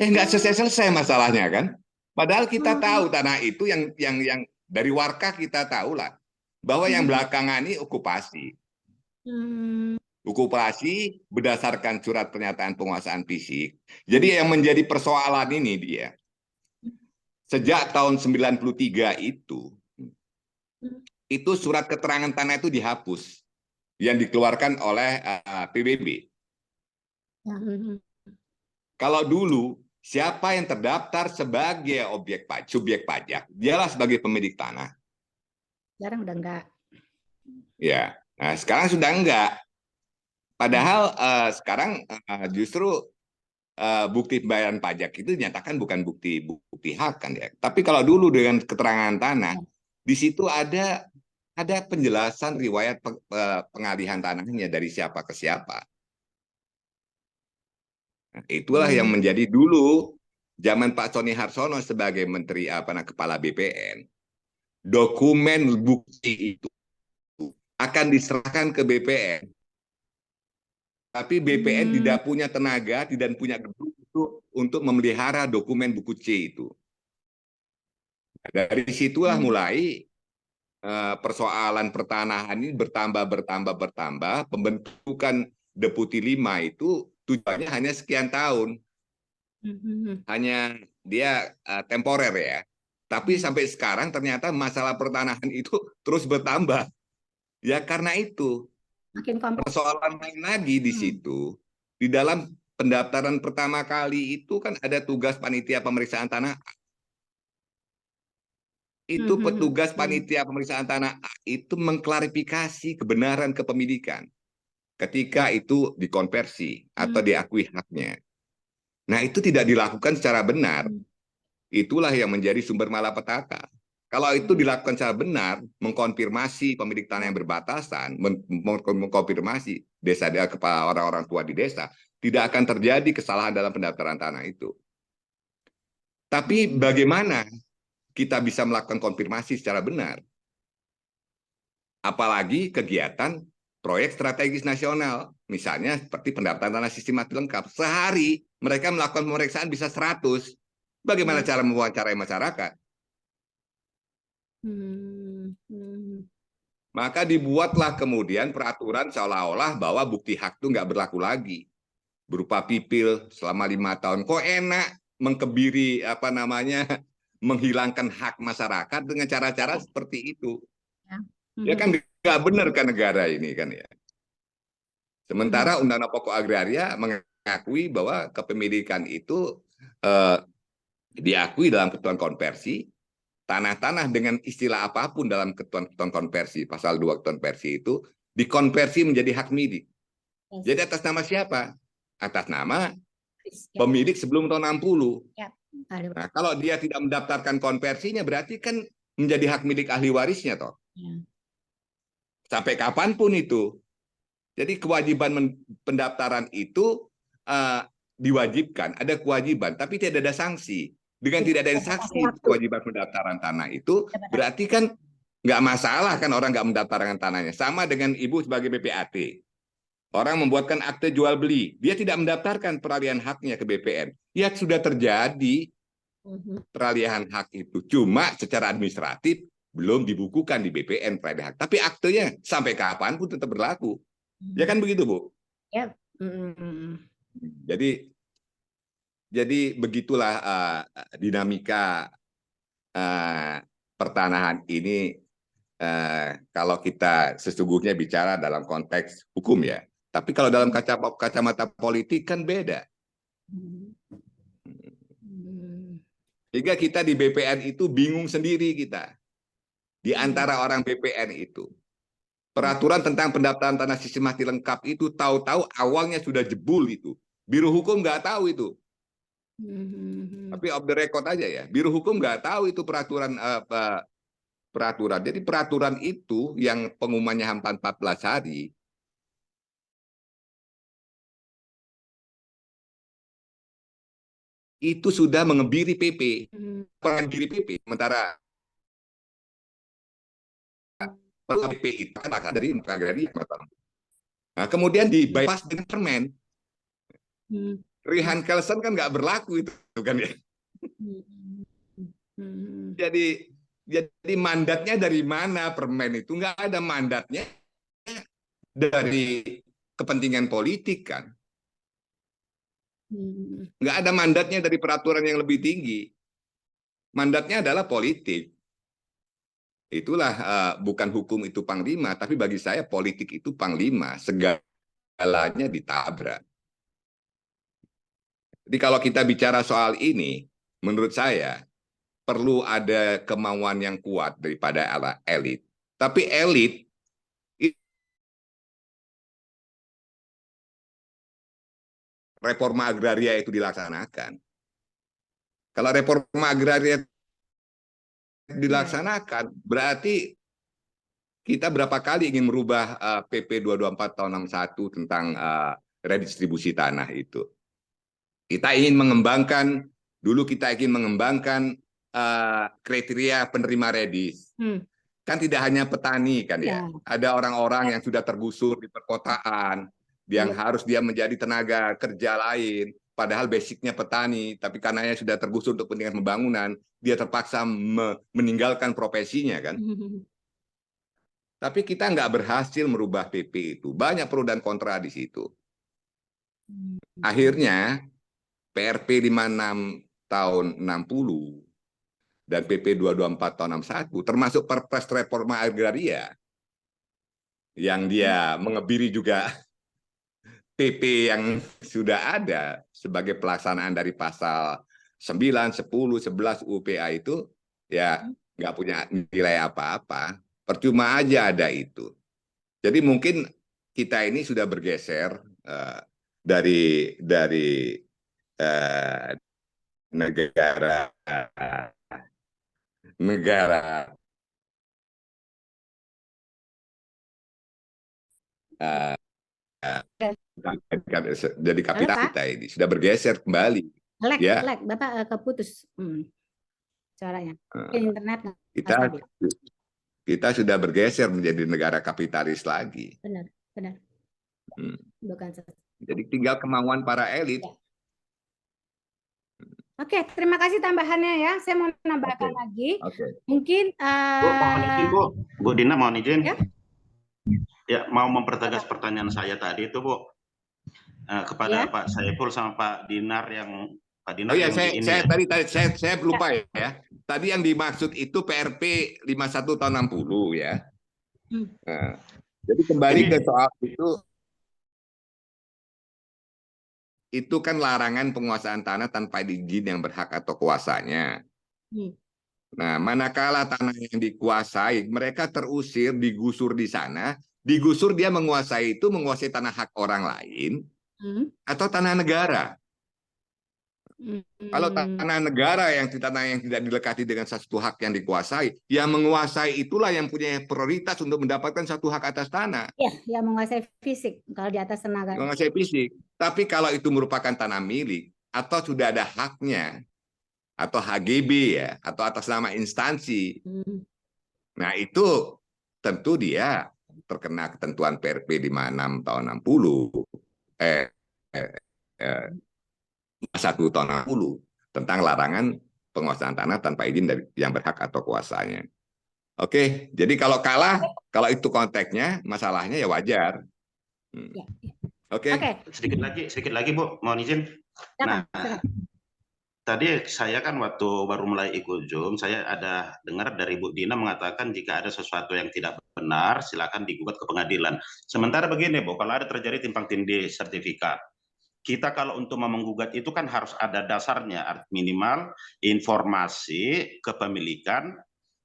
Ya nggak selesai-selesai masalahnya kan. Padahal kita tahu tanah itu yang Dari Warkah kita tahulah bahwa yang belakangan ini okupasi. Okupasi berdasarkan surat pernyataan penguasaan fisik. Jadi yang menjadi persoalan ini dia. Sejak tahun 93 itu surat keterangan tanah itu dihapus yang dikeluarkan oleh PBB. Kalau dulu siapa yang terdaftar sebagai subjek pajak, dialah sebagai pemilik tanah. Sekarang udah enggak. Ya, nah sekarang sudah enggak. Padahal sekarang justru bukti pembayaran pajak itu dinyatakan bukan bukti hak kan ya. Tapi kalau dulu dengan keterangan tanah, di situ ada penjelasan riwayat pengalihan tanahnya dari siapa ke siapa. Nah, itulah yang menjadi dulu zaman Pak Sony Harsono sebagai Menteri Kepala BPN, dokumen bukti itu akan diserahkan ke BPN. Tapi BPN tidak punya tenaga, tidak punya gedung untuk memelihara dokumen buku C itu. Dari situlah mulai persoalan pertanahan ini bertambah. Pembentukan Deputi 5 itu tujuannya hanya sekian tahun. Hanya dia temporer ya. Tapi sampai sekarang ternyata masalah pertanahan itu terus bertambah. Ya karena itu. Persoalan lain lagi di situ, di dalam pendaftaran pertama kali itu kan ada tugas panitia pemeriksaan tanah. Itu petugas panitia pemeriksaan tanah itu mengklarifikasi kebenaran kepemilikan ketika itu dikonversi atau diakui haknya. Nah itu tidak dilakukan secara benar. Itulah yang menjadi sumber malapetaka. Kalau itu dilakukan secara benar, mengkonfirmasi pemilik tanah yang berbatasan, mengkonfirmasi desa kepada orang-orang tua di desa, tidak akan terjadi kesalahan dalam pendaftaran tanah itu. Tapi bagaimana kita bisa melakukan konfirmasi secara benar? Apalagi kegiatan proyek strategis nasional, misalnya seperti pendaftaran tanah sistematis lengkap. Sehari mereka melakukan pemeriksaan bisa 100. Bagaimana cara mewawancarai masyarakat? Maka dibuatlah kemudian peraturan seolah-olah bahwa bukti hak itu nggak berlaku lagi. Berupa pipil selama 5 tahun. Kok enak mengkebiri menghilangkan hak masyarakat dengan cara-cara seperti itu. Ya kan nggak benar kan negara ini kan ya. Sementara Undang-Undang Pokok Agraria mengakui bahwa kepemilikan itu diakui dalam ketentuan konversi. Tanah-tanah dengan istilah apapun dalam ketentuan konversi, pasal 2 ketentuan konversi itu dikonversi menjadi hak milik. Jadi atas nama siapa? Atas nama pemilik sebelum tahun 60. Nah, kalau dia tidak mendaftarkan konversinya berarti kan menjadi hak milik ahli warisnya toh. Sampai kapanpun itu. Jadi kewajiban pendaftaran itu diwajibkan, ada kewajiban, tapi tidak ada sanksi. Dengan tidak ada sanksi kewajiban pendaftaran tanah itu, berarti kan nggak masalah kan orang nggak mendaftarkan tanahnya. Sama dengan ibu sebagai BPAT. Orang membuatkan akte jual beli, dia tidak mendaftarkan peralihan haknya ke BPN. Ya sudah terjadi peralihan hak itu, cuma secara administratif belum dibukukan di BPN peralihan hak. Tapi aktenya sampai kapanpun tetap berlaku. Ya kan begitu, Bu? Ya. Jadi begitulah dinamika pertanahan ini kalau kita sesungguhnya bicara dalam konteks hukum ya. Tapi kalau dalam kacamata politik kan beda. Sehingga kita di BPN itu bingung sendiri kita. Di antara orang BPN itu. Peraturan tentang pendaftaran tanah sistematis lengkap itu tahu-tahu awalnya sudah jebul itu. Biro Hukum nggak tahu itu. Tapi off the record aja ya. Biro Hukum nggak tahu itu peraturan. Jadi peraturan itu yang pengumumannya hampir 14 hari. Itu sudah mengebiri PP. Mengebiri PP. Sementara PP itu kan dari agraria. Nah, kemudian di bypass dengan permen. Rihan Kelsen kan nggak berlaku itu kan ya. Jadi mandatnya dari mana permen itu? Nggak ada mandatnya dari kepentingan politik kan. Nggak ada mandatnya dari peraturan yang lebih tinggi. Mandatnya adalah politik. Itulah bukan hukum itu panglima, tapi bagi saya politik itu panglima. Segalanya ditabrak. Jadi kalau kita bicara soal ini, menurut saya perlu ada kemauan yang kuat daripada elit. Tapi elit reforma agraria itu dilaksanakan. Kalau reforma agraria dilaksanakan, berarti kita berapa kali ingin merubah PP 224 tahun 61 tentang redistribusi tanah itu. Kita ingin mengembangkan, dulu kita ingin mengembangkan kriteria penerima redis. Kan tidak hanya petani kan ya, ada orang-orang yang sudah tergusur di perkotaan, yang harus dia menjadi tenaga kerja lain, padahal basicnya petani, tapi karena sudah tergusur untuk kepentingan pembangunan, dia terpaksa meninggalkan profesinya kan. Tapi kita nggak berhasil merubah PP itu, banyak pro dan kontra di situ. Akhirnya PRP 56 tahun 60 dan PP 224 tahun 61 termasuk Perpres Reforma Agraria yang dia mengebiri juga PP yang sudah ada sebagai pelaksanaan dari pasal 9, 10, 11 UPA itu ya nggak punya nilai apa-apa, percuma aja ada itu. Jadi mungkin kita ini sudah bergeser dari negara jadi kapital kita ini sudah bergeser kembali. Lag, Bapak keputus suaranya. Internet kita sudah bergeser menjadi negara kapitalis lagi. Benar. Bukan. Jadi tinggal kemauan para elit. Oke, terima kasih tambahannya ya. Saya mau nambahkan lagi. Mungkin Bu Dina mohon izin. Ya, mau mempertegas pertanyaan saya tadi itu, Bu. Kepada Pak Saiful sama Pak Dinar yang Pak Dinar. Oh iya, saya lupa ya. Tadi yang dimaksud itu PRP 51 tahun 60 ya. Nah, jadi kembali ke soal itu kan larangan penguasaan tanah tanpa izin yang berhak atau kuasanya. Nah, manakala tanah yang dikuasai, mereka terusir, digusur di sana, digusur dia menguasai tanah hak orang lain atau tanah negara. Kalau tanah negara yang tidak dilekati dengan satu hak yang dikuasai, yang menguasai itulah yang punya prioritas untuk mendapatkan satu hak atas tanah. Ya, yang menguasai fisik kalau di atas tenaga. Menguasai fisik. Tapi kalau itu merupakan tanah milik atau sudah ada haknya atau HGB ya, atau atas nama instansi. Nah, itu tentu dia terkena ketentuan PRP 56 tahun 60. 1 tahun 60 tentang larangan penguasaan tanah tanpa izin dari yang berhak atau kuasanya. Oke, jadi kalau kalah, kalau itu konteksnya, masalahnya ya wajar. Oke. Sedikit lagi Bu, mohon izin. Nah, tadi saya kan waktu baru mulai ikut Zoom, saya ada dengar dari Bu Dina mengatakan jika ada sesuatu yang tidak benar, silakan digugat ke pengadilan. Sementara begini Bu, kalau ada terjadi timpang tindih sertifikat, kita kalau untuk menggugat itu kan harus ada dasarnya, minimal informasi kepemilikan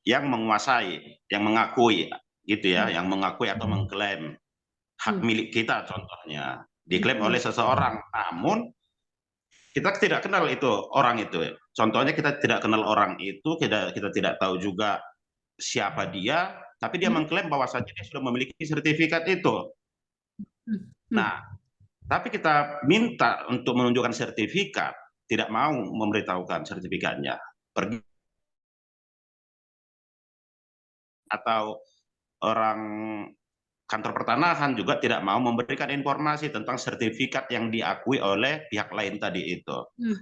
yang menguasai, yang mengakui, gitu ya, yang mengakui atau mengklaim hak milik kita, contohnya diklaim oleh seseorang, namun kita tidak kenal itu orang itu. Contohnya kita tidak kenal orang itu, kita tidak tahu juga siapa dia, tapi dia mengklaim bahwasanya dia sudah memiliki sertifikat itu. Nah, tapi kita minta untuk menunjukkan sertifikat, tidak mau memberitahukan sertifikatnya. Pergi atau orang kantor pertanahan juga tidak mau memberikan informasi tentang sertifikat yang diakui oleh pihak lain tadi itu.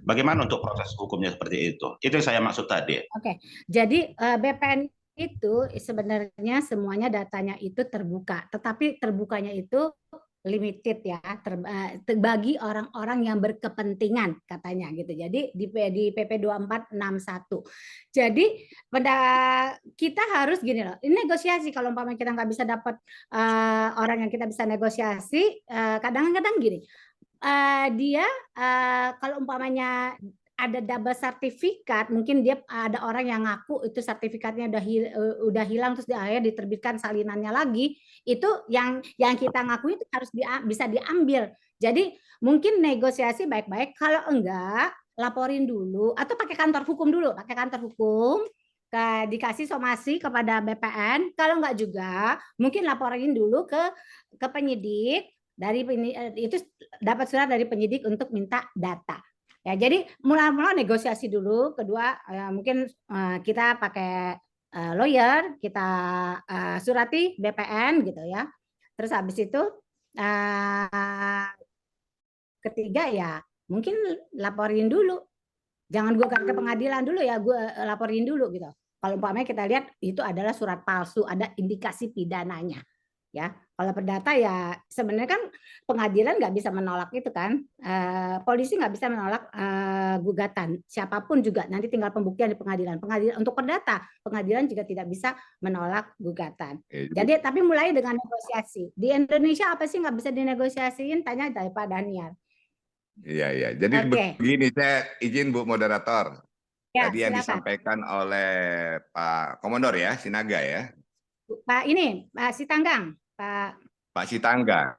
Bagaimana untuk proses hukumnya seperti itu? Itu yang saya maksud tadi. Oke, jadi BPN itu sebenarnya semuanya datanya itu terbuka, tetapi terbukanya itu limited ya, bagi orang-orang yang berkepentingan katanya gitu. Jadi di PP 2461. Jadi pada kita harus gini loh, ini negosiasi. Kalau umpamanya kita nggak bisa dapat orang yang kita bisa negosiasi, kadang-kadang gini, dia kalau umpamanya ada double sertifikat, mungkin dia ada orang yang ngaku itu sertifikatnya udah hilang terus akhirnya diterbitkan salinannya lagi, itu yang kita ngaku itu harus bisa diambil. Jadi mungkin negosiasi baik-baik, kalau enggak laporin dulu atau pakai kantor hukum dulu, dikasih somasi kepada BPN, kalau enggak juga mungkin laporin dulu ke penyidik, itu dapat surat dari penyidik untuk minta data. Ya, jadi mula-mula negosiasi dulu. Kedua, mungkin kita pakai lawyer, kita surati BPN gitu ya. Terus habis itu ketiga ya mungkin laporin dulu. Jangan gugat ke pengadilan dulu ya, gue laporin dulu gitu. Kalau umpamanya kita lihat itu adalah surat palsu, ada indikasi pidananya. Ya, kalau perdata ya sebenarnya kan pengadilan nggak bisa menolak itu kan, polisi nggak bisa menolak gugatan siapapun juga, nanti tinggal pembuktian di pengadilan. Untuk perdata pengadilan juga tidak bisa menolak gugatan. Jadi tapi mulai dengan negosiasi. Di Indonesia apa sih nggak bisa dinegosiasiin? Tanya dari Pak Daniel. Iya. Jadi begini, saya izin Bu Moderator. Ya, tadi yang silakan. disampaikan oleh Pak Komodor ya, Sinaga ya. Pak ini, Pak Sitanggang. Pak Sitanggang.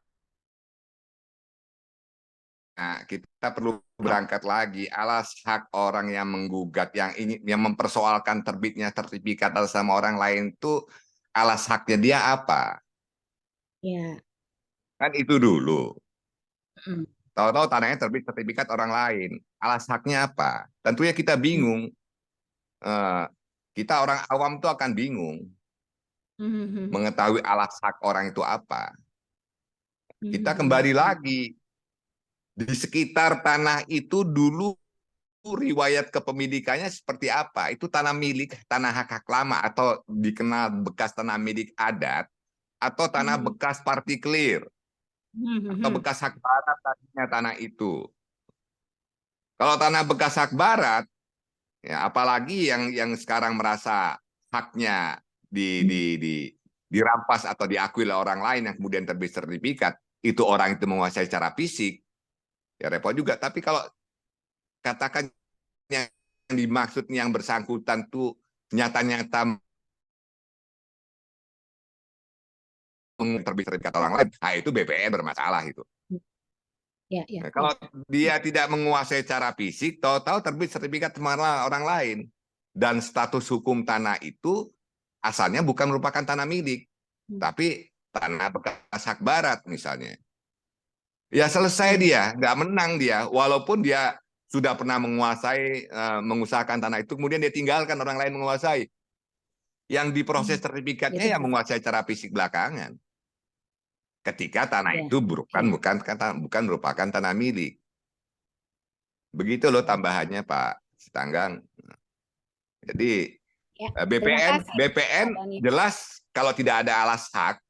Nah, kita perlu berangkat lagi, alas hak orang yang menggugat, yang mempersoalkan terbitnya sertifikat atas nama orang lain itu alas haknya dia apa? Ya. Kan itu dulu. Tahu-tahu tanahnya terbit sertifikat orang lain, alas haknya apa? Tentunya kita bingung. Kita orang awam tuh akan bingung mengetahui alas hak orang itu apa. Kita kembali lagi. Di sekitar tanah itu dulu riwayat kepemilikannya seperti apa? Itu tanah milik, tanah hak lama, atau dikenal bekas tanah milik adat, atau tanah bekas partikelir, atau bekas hak barat tadinya tanah itu. Kalau tanah bekas hak barat, ya apalagi yang sekarang merasa haknya dirampas atau diakui oleh orang lain yang kemudian terbit sertifikat, itu orang itu menguasai secara fisik, ya repot juga. Tapi kalau katakan yang dimaksud yang bersangkutan tuh nyata-nyata terbit sertifikat orang lain, nah itu BPN bermasalah itu. Ya. Nah, kalau dia tidak menguasai secara fisik, tahu-tahu terbit sertifikat orang lain, dan status hukum tanah itu asalnya bukan merupakan tanah milik, tapi tanah bekas hak barat misalnya. Ya selesai dia, nggak menang dia, walaupun dia sudah pernah menguasai, mengusahakan tanah itu, kemudian dia tinggalkan orang lain menguasai. Yang diproses sertifikatnya yang menguasai secara fisik belakangan. Ketika tanah itu bukan merupakan tanah milik. Begitu loh tambahannya Pak Sitanggang. Jadi BPN jelas kalau tidak ada alas hak,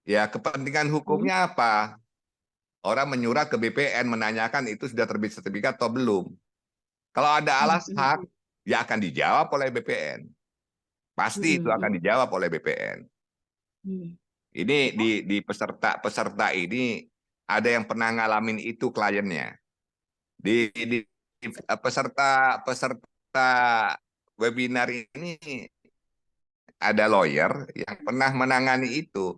ya kepentingan hukumnya apa? Orang menyurat ke BPN menanyakan itu sudah terbit sertifikat atau belum. Kalau ada alas hak, ya akan dijawab oleh BPN. Pasti itu akan dijawab oleh BPN. Ini di peserta ini ada yang pernah ngalamin itu kliennya. Di peserta webinar ini ada lawyer yang pernah menangani itu.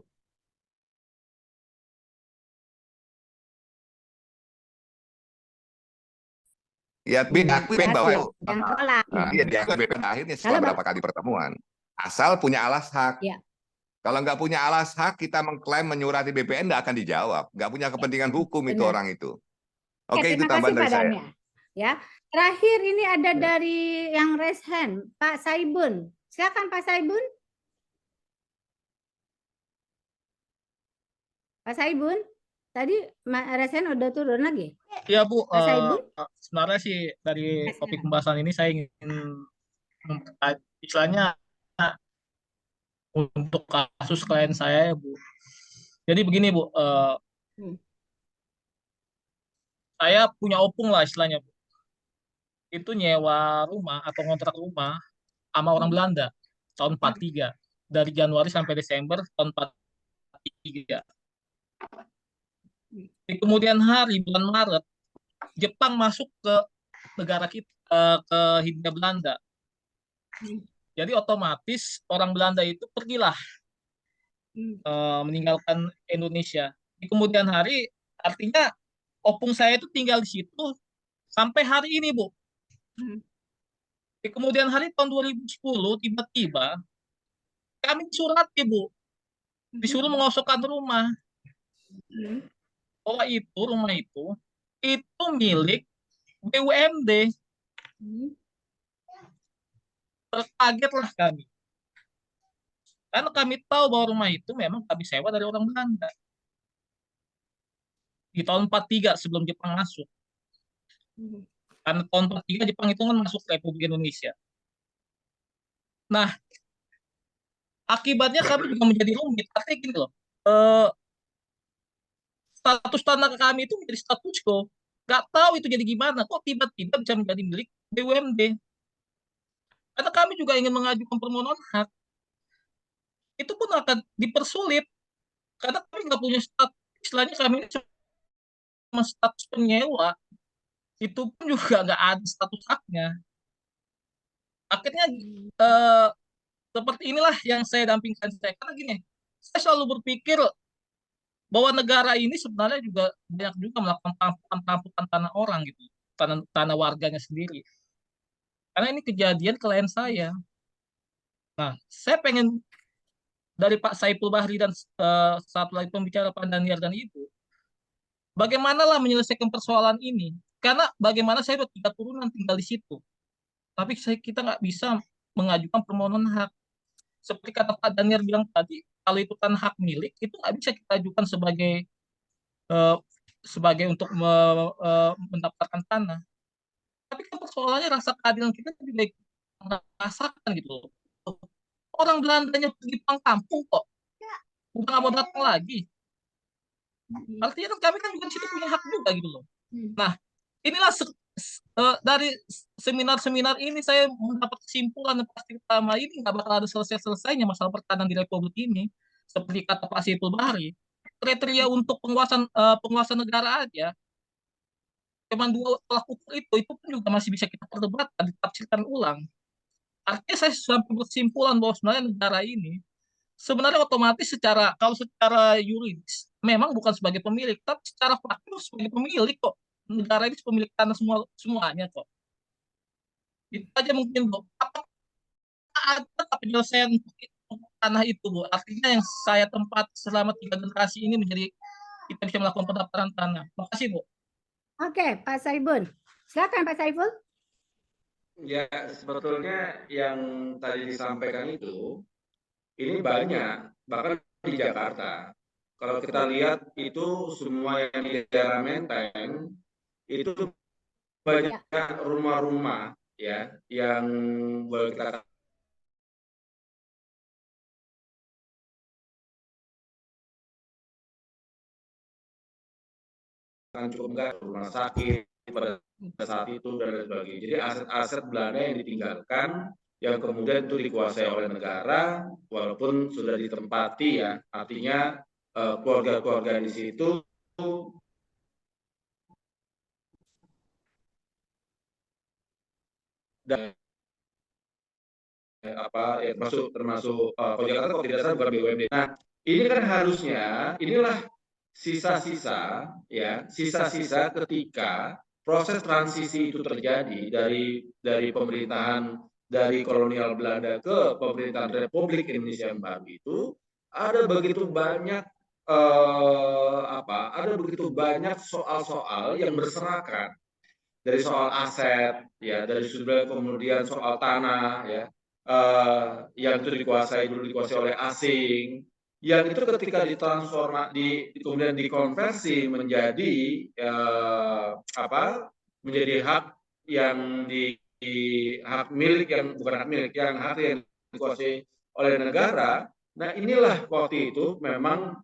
Ya, diakui bahwa akhirnya setelah berapa kali pertemuan, asal punya alas hak. Ya. Kalau nggak punya alas hak, kita mengklaim menyurati BPN nggak akan dijawab, nggak punya kepentingan hukum itu orang itu. Oke, itu tambahan dari saya. Ya, terakhir ini ada dari yang raise hand, Pak Saibun. Silakan Pak Saibun. Pak Saibun, tadi Resen udah turun lagi? Iya Bu, Pak Saibun? sebenarnya sih dari topik pembahasan ini saya ingin istilahnya untuk kasus klien saya ya Bu. Jadi begini Bu, saya punya opung lah istilahnya Bu. Itu nyewa rumah atau kontrak rumah sama orang Belanda tahun 43 dari Januari sampai Desember tahun 43. Di kemudian hari bulan Maret Jepang masuk ke negara kita, ke Hindia Belanda. Jadi otomatis orang Belanda itu pergilah meninggalkan Indonesia. Di kemudian hari artinya opung saya itu tinggal di situ sampai hari ini Bu. Di kemudian hari tahun 2010 tiba-tiba kami disurati Bu, disuruh mengosongkan rumah. Bahwa itu rumah itu milik BUMD. Terkagetlah kami. Karena kami tahu bahwa rumah itu memang kami sewa dari orang Belanda. Di tahun 43 sebelum Jepang masuk. Karena tahun 43 Jepang itu kan masuk ke Republik Indonesia. Nah, akibatnya kami juga menjadi rumit. Artinya gini loh, status tanah kami itu menjadi status quo. Nggak tahu itu jadi gimana, kok tiba-tiba bisa menjadi milik BUMD. Karena kami juga ingin mengajukan permohonan hak. Itu pun akan dipersulit. Karena kami nggak punya status, istilahnya kami cuma status penyewa. Itu pun juga nggak ada status haknya. Akhirnya seperti inilah yang saya dampingkan saya. Karena gini, saya selalu berpikir bahwa negara ini sebenarnya juga banyak juga melakukan penampukan tanah orang gitu, tanah warganya sendiri. Karena ini kejadian klien saya. Nah, saya pengen dari Pak Saiful Bahri dan satu lagi pembicara Pak Daniel dan Ibu, bagaimana lah menyelesaikan persoalan ini? Karena bagaimana saya udah 3 turunan tinggal di situ, tapi kita nggak bisa mengajukan permohonan hak. Seperti kata Pak Daniel bilang tadi, kalau itu kan hak milik, itu nggak bisa kita ajukan sebagai untuk mendapatkan tanah. Tapi kan persoalannya rasa keadilan kita juga merasakan gitu loh. Orang Belandanya pergi pulang kampung kok, bukan nggak mau datang lagi. Artinya kan kami kan juga di situ punya hak juga gitu loh. Nah, inilah dari seminar-seminar ini saya mendapat kesimpulan yang pasti pertama, ini nggak bakal ada selesai-selesainya masalah pertahanan di Republik ini. Seperti kata Pak Saiful Bahri, kriteria untuk penguasa negara aja cuma 2 tolak ukur itu pun juga masih bisa kita perdebatkan, ditafsirkan ulang. Artinya saya sampai berkesimpulan bahwa sebenarnya negara ini sebenarnya otomatis kalau secara yuridis memang bukan sebagai pemilik, tapi secara fakta sebagai pemilik kok. Negara ini pemilik tanah semuanya kok. Itu aja mungkin Bu. Apakah ada penyelesaian tanah itu Bu? Artinya yang saya tempat selama 3 generasi ini menjadi kita bisa melakukan pendaftaran tanah. Terima kasih Bu. Oke, Pak Saibun. Silakan Pak Saiful. Ya, sebetulnya yang tadi disampaikan itu, ini banyak, bahkan di Jakarta. Kalau kita lihat itu semua yang di daerah Menteng, itu banyak rumah-rumah ya, yang boleh kita cukup enggak, rumah sakit pada saat itu dan lain sebagainya. Jadi aset-aset Belanda yang ditinggalkan yang kemudian itu dikuasai oleh negara walaupun sudah ditempati ya, artinya keluarga-keluarga di situ dan termasuk kalau Jakarta kalau tidak salah bukan BUMD. Nah, ini kan harusnya inilah sisa-sisa ketika proses transisi itu terjadi dari pemerintahan dari kolonial Belanda ke pemerintahan Republik Indonesia yang baru itu ada begitu banyak soal-soal yang berserakan, dari soal aset ya, dari kemudian soal tanah ya, yang itu dikuasai oleh asing, yang itu ketika kemudian dikonversi menjadi menjadi hak yang hak milik yang bukan hak milik, yang hak yang dikuasai oleh negara. Nah, inilah waktu itu memang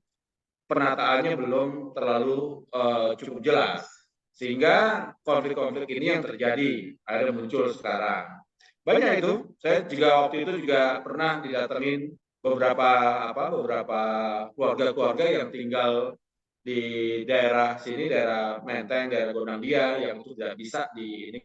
penataannya belum terlalu cukup jelas, sehingga konflik-konflik ini yang terjadi akhirnya muncul sekarang. Banyak itu, saya juga waktu itu juga pernah didatengin beberapa keluarga-keluarga yang tinggal di daerah sini, daerah Menteng, daerah Gondangdia yang itu tidak bisa di ini.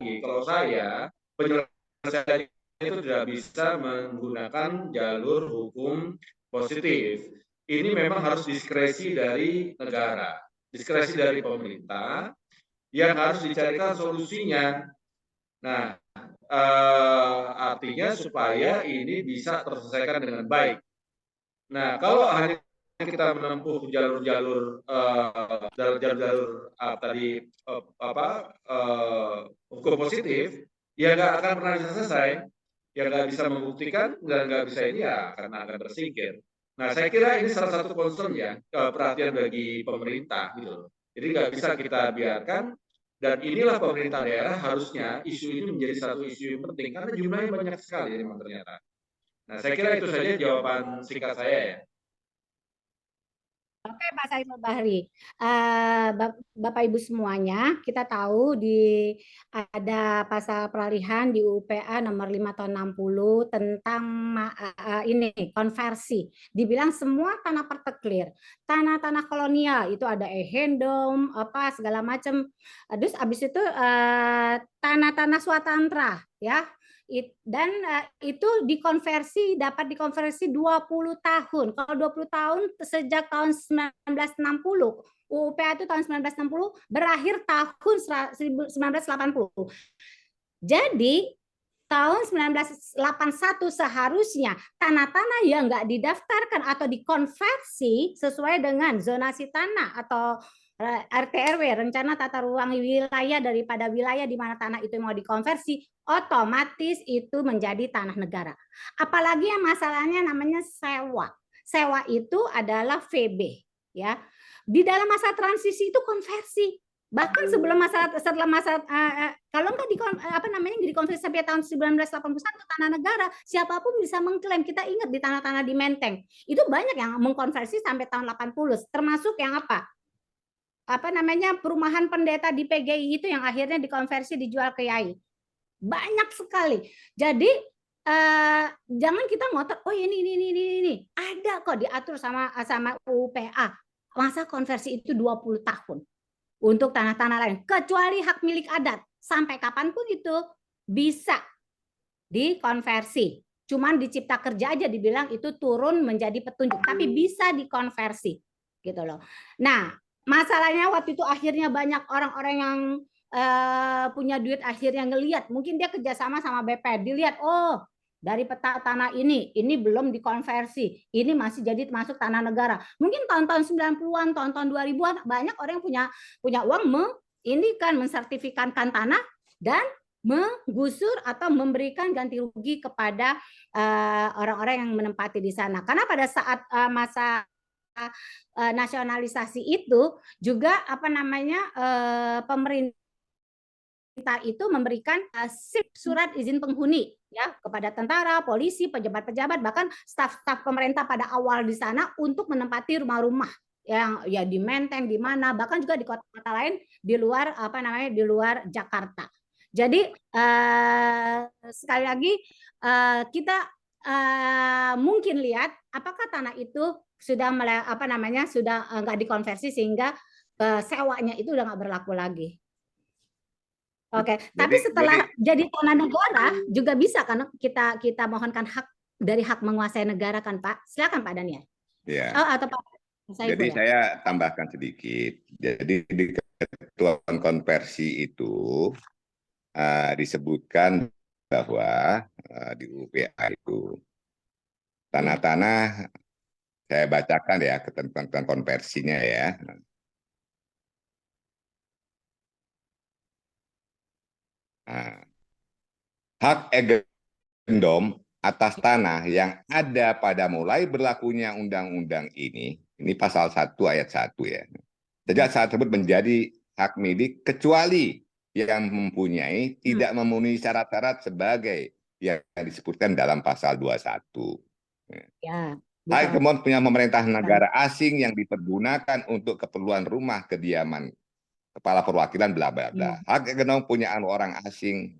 Kalau saya penyelesaian itu tidak bisa menggunakan jalur hukum positif. Ini memang harus diskresi dari negara, diskresi dari pemerintah yang harus dicarikan solusinya. Nah, artinya supaya ini bisa terselesaikan dengan baik. Nah, kalau hanya kita menempuh jalur-jalur hukum positif, ya nggak akan pernah bisa selesai, ya nggak bisa membuktikan dan nggak bisa ini ya karena akan tersingkir. Nah, saya kira ini salah satu concern ya, perhatian bagi pemerintah gitu. Jadi nggak bisa kita biarkan, dan inilah pemerintah daerah harusnya isu ini menjadi satu isu yang penting karena jumlahnya banyak sekali memang ternyata. Nah, saya kira itu saja jawaban singkat saya ya. Oke, Pak Saiful Bahri. Bapak Ibu semuanya, kita tahu ada pasal peralihan di UPA nomor 5 tahun 60 tentang ini konversi. Dibilang semua tanah parteklir, tanah-tanah kolonial itu ada ehendom, apa segala macam. Terus habis itu tanah-tanah swatantra ya. Dan itu dapat dikonversi 20 tahun. Kalau 20 tahun sejak tahun 1960, UUPA itu tahun 1960 berakhir tahun 1980. Jadi tahun 1981 seharusnya tanah-tanah yang nggak didaftarkan atau dikonversi sesuai dengan zonasi tanah atau RT/RW, rencana tata ruang wilayah, daripada wilayah di mana tanah itu mau dikonversi, otomatis itu menjadi tanah negara. Apalagi yang masalahnya namanya sewa. Sewa itu adalah VB, ya. Di dalam masa transisi itu konversi. Bahkan setelah masa kalau nggak dikonversi sampai tahun 1981 tanah negara, siapapun bisa mengklaim. Kita ingat di tanah-tanah di Menteng itu banyak yang mengkonversi sampai tahun 80, termasuk yang perumahan pendeta di PGI itu yang akhirnya dikonversi dijual ke Yai. Banyak sekali. Jadi jangan kita ngotot, oh ini ada kok diatur sama UPA. Masa konversi itu 20 tahun untuk tanah-tanah lain, kecuali hak milik adat. Sampai kapanpun itu bisa dikonversi. Cuman di Cipta Kerja aja dibilang itu turun menjadi petunjuk, tapi bisa dikonversi gitu loh. Nah, masalahnya waktu itu akhirnya banyak orang-orang yang punya duit akhirnya ngelihat, mungkin dia kerjasama sama BP, dilihat, oh dari peta tanah ini belum dikonversi, ini masih jadi masuk tanah negara. Mungkin tahun-tahun 90-an, tahun-tahun 2000-an banyak orang yang punya uang mensertifikatkan tanah dan menggusur atau memberikan ganti rugi kepada orang-orang yang menempati di sana. Karena pada saat masa nasionalisasi itu juga pemerintah itu memberikan surat izin penghuni ya kepada tentara, polisi, pejabat-pejabat, bahkan staf-staf pemerintah pada awal di sana untuk menempati rumah-rumah yang ya di Menteng, di mana, bahkan juga di kota-kota lain di luar di luar Jakarta. Jadi sekali lagi kita mungkin lihat apakah tanah itu sudah sudah nggak dikonversi sehingga sewanya itu udah nggak berlaku lagi. Oke, tapi setelah jadi tanah negara juga bisa kan kita mohonkan hak dari hak menguasai negara kan Pak? Silakan Pak Daniel. Ya. Atau Pak. Jadi saya tambahkan sedikit. Jadi di ketentuan konversi itu disebutkan bahwa di UPA itu tanah-tanah, saya bacakan ya ketentuan konversinya ya. Hak egendom atas tanah yang ada pada mulai berlakunya undang-undang ini pasal 1 ayat 1 ya. Sejak saat tersebut menjadi hak milik kecuali yang mempunyai tidak memenuhi syarat-syarat sebagai yang disebutkan dalam pasal 21. Ya, Hak betul. kemudian punya pemerintah negara asing yang dipergunakan untuk keperluan rumah kediaman kepala perwakilan bla bla bla. Hak ekonomi punya orang asing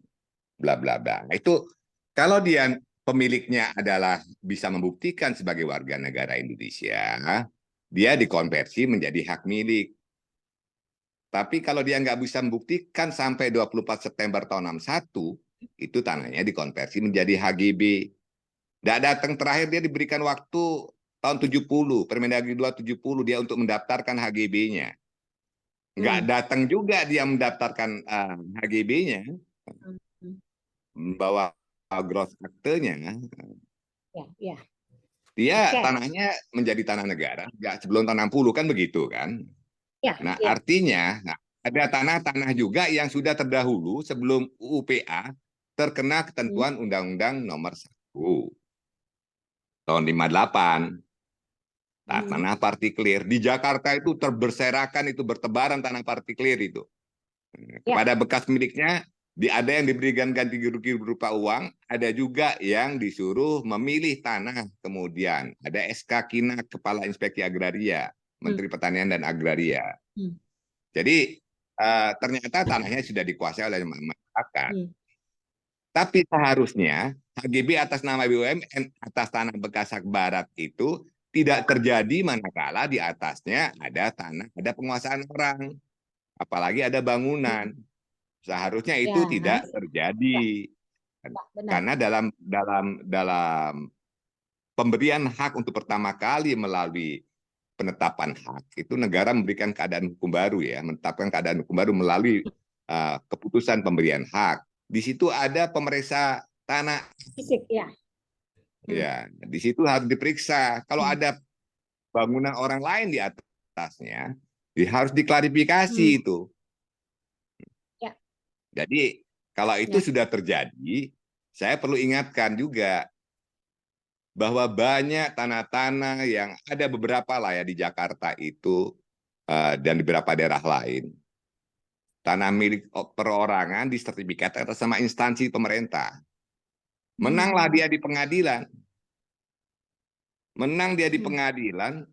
bla bla bla. Nah, itu kalau dia pemiliknya adalah bisa membuktikan sebagai warga negara Indonesia, dia dikonversi menjadi hak milik. Tapi kalau dia nggak bisa membuktikan sampai 24 September tahun 61, itu tanahnya dikonversi menjadi HGB. Nggak datang terakhir dia diberikan waktu tahun 70, Permendagri 270 dia untuk mendaftarkan HGB-nya. Nggak datang juga dia mendaftarkan HGB-nya, membawa gross aktenya. Ya. Dia tanahnya menjadi tanah negara, nggak sebelum tahun 60 kan begitu kan? Ya, Nah, artinya ada tanah-tanah juga yang sudah terdahulu sebelum UPA terkena ketentuan Undang-Undang Nomor 1 tahun 58. Tanah partikelir di Jakarta itu berserakan, itu bertebaran tanah partikelir itu. Kepada bekas miliknya, ada yang diberikan ganti rugi berupa uang, ada juga yang disuruh memilih tanah kemudian. Ada SK Kinak, Kepala Inspeksi Agraria, Menteri Pertanian dan Agraria. Jadi ternyata tanahnya sudah dikuasai oleh masyarakat. Tapi seharusnya HGB atas nama BUMN atas tanah bekas hak barat itu tidak terjadi manakala di atasnya ada tanah, ada penguasaan orang, apalagi ada bangunan. Seharusnya itu tidak terjadi. Karena dalam pemberian hak untuk pertama kali melalui penetapan hak itu negara memberikan keadaan hukum baru ya, menetapkan keadaan hukum baru melalui keputusan pemberian hak. Di situ ada pemeriksa tanah. Fisik ya. Ya, di situ harus diperiksa. Kalau ada bangunan orang lain di atasnya, harus diklarifikasi itu. Ya. Jadi kalau itu sudah terjadi, saya perlu ingatkan juga bahwa banyak tanah-tanah yang ada beberapa lah ya di Jakarta itu dan di beberapa daerah lain, tanah milik perorangan disertifikatkan atas nama instansi pemerintah. Menanglah dia di pengadilan. Menang dia di pengadilan,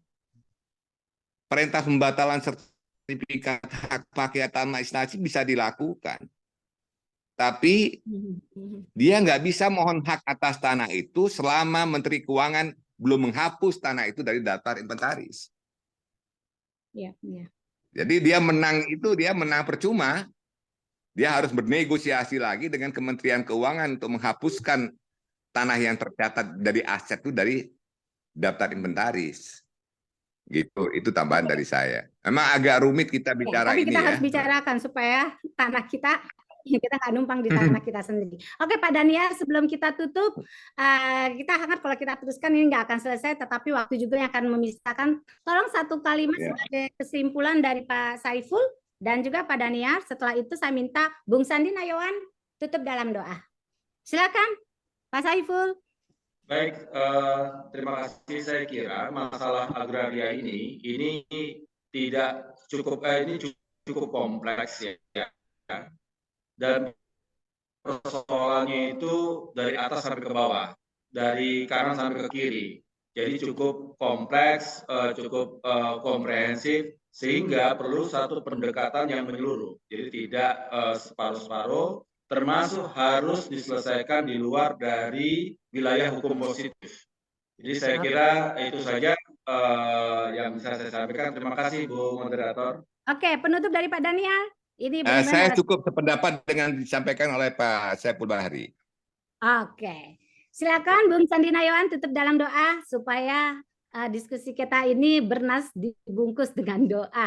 perintah pembatalan sertifikat hak pakai tanah instansi bisa dilakukan. Tapi dia nggak bisa mohon hak atas tanah itu selama Menteri Keuangan belum menghapus tanah itu dari daftar inventaris. Ya. Jadi dia menang percuma. Dia harus bernegosiasi lagi dengan Kementerian Keuangan untuk menghapuskan tanah yang tercatat dari aset itu dari daftar inventaris. Gitu, itu tambahan dari saya. Memang agak rumit kita bicara tapi ini kita harus bicarakan supaya tanah kita nggak numpang di tanah kita sendiri. Oke Pak Daniel, sebelum kita tutup, kita hangat kalau kita teruskan ini nggak akan selesai, tetapi waktu juga yang akan memisahkan. Tolong satu kalimat sebagai kesimpulan dari Pak Saiful dan juga Pak Daniel. Setelah itu saya minta Bung Sandi Nayawan tutup dalam doa. Silakan Pak Saiful. Baik, terima kasih. Saya kira masalah agraria ini tidak cukup ini cukup kompleks ya. Dan persoalannya itu dari atas sampai ke bawah, dari kanan sampai ke kiri. Jadi cukup kompleks, cukup komprehensif, sehingga perlu satu pendekatan yang menyeluruh. Jadi tidak separuh-separuh, termasuk harus diselesaikan di luar dari wilayah hukum positif. Jadi saya kira itu saja yang bisa saya sampaikan. Terima kasih Bu Moderator. Oke, penutup dari Pak Daniel. Ini saya cukup sependapat dengan disampaikan oleh Pak Saiful Bahri. Oke, silakan Bung Sandi Nayawan tutup dalam doa supaya diskusi kita ini bernas dibungkus dengan doa.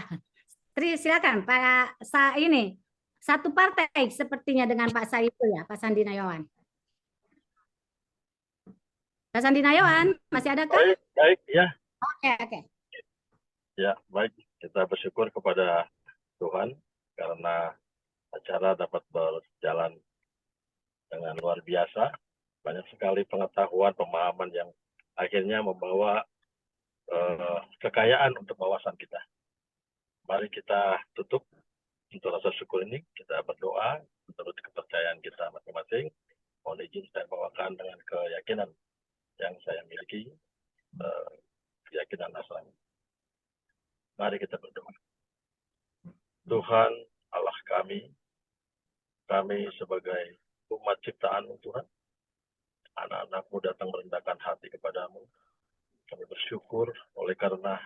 Silakan Pak ini satu partai sepertinya dengan Pak Saiful ya, Pak Sandi Nayawan. Pak Sandi Nayawan masih ada kan? Baik ya. Oke. Ya baik, kita bersyukur kepada Tuhan karena acara dapat berjalan dengan luar biasa banyak sekali pengetahuan, pemahaman yang akhirnya membawa kekayaan untuk wawasan kita. Mari kita tutup untuk rasa syukur ini, kita berdoa menurut kepercayaan kita masing-masing. Mohon izin saya bawakan dengan keyakinan yang saya miliki, keyakinan Nasrani. Mari kita berdoa. Tuhan Allah kami sebagai umat ciptaan Tuhan, anak-anak-Mu datang merendahkan hati kepadamu. Kami bersyukur oleh karena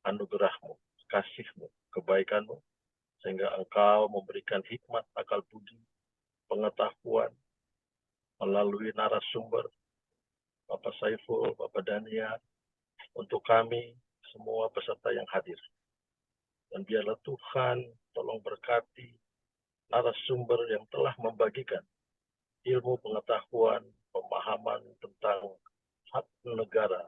anugerah-Mu, kasih-Mu, kebaikan-Mu, sehingga Engkau memberikan hikmat, akal budi, pengetahuan melalui narasumber Bapak Saiful, Bapak Dania, untuk kami semua peserta yang hadir. Dan biarlah Tuhan tolong berkati narasumber yang telah membagikan ilmu, pengetahuan, pemahaman tentang hak negara.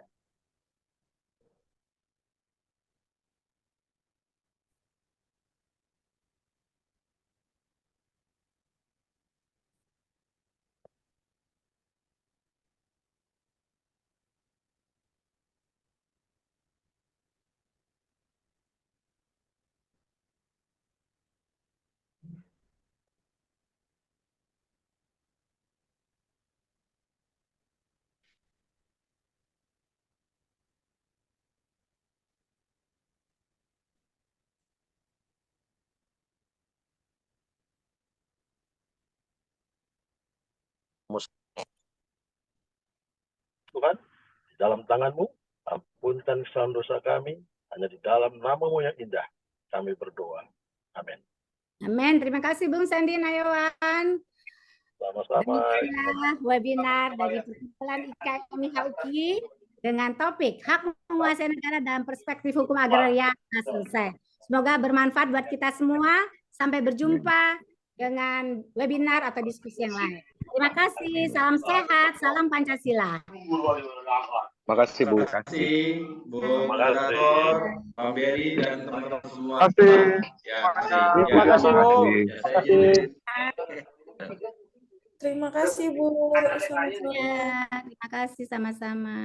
Tuhan, di dalam tangan-Mu, ampunkan kesalahan dosa kami, hanya di dalam nama-Mu yang indah, kami berdoa. Amin. Amin. Terima kasih Bung Sandi Nayawan. Sama-sama. Demikianlah webinar dari perkumpulan IKMH UKI dengan topik hak menguasai negara dalam perspektif hukum agraria selesai. Semoga bermanfaat buat kita semua. Sampai berjumpa dengan webinar atau diskusi yang lain. Terima kasih. Salam sehat. Salam Pancasila. Makasih Bu. Terima kasih Bu moderator, Pak Beri dan teman-teman semua. Terima kasih Bu. Terima kasih Bu. Terima kasih sama-sama.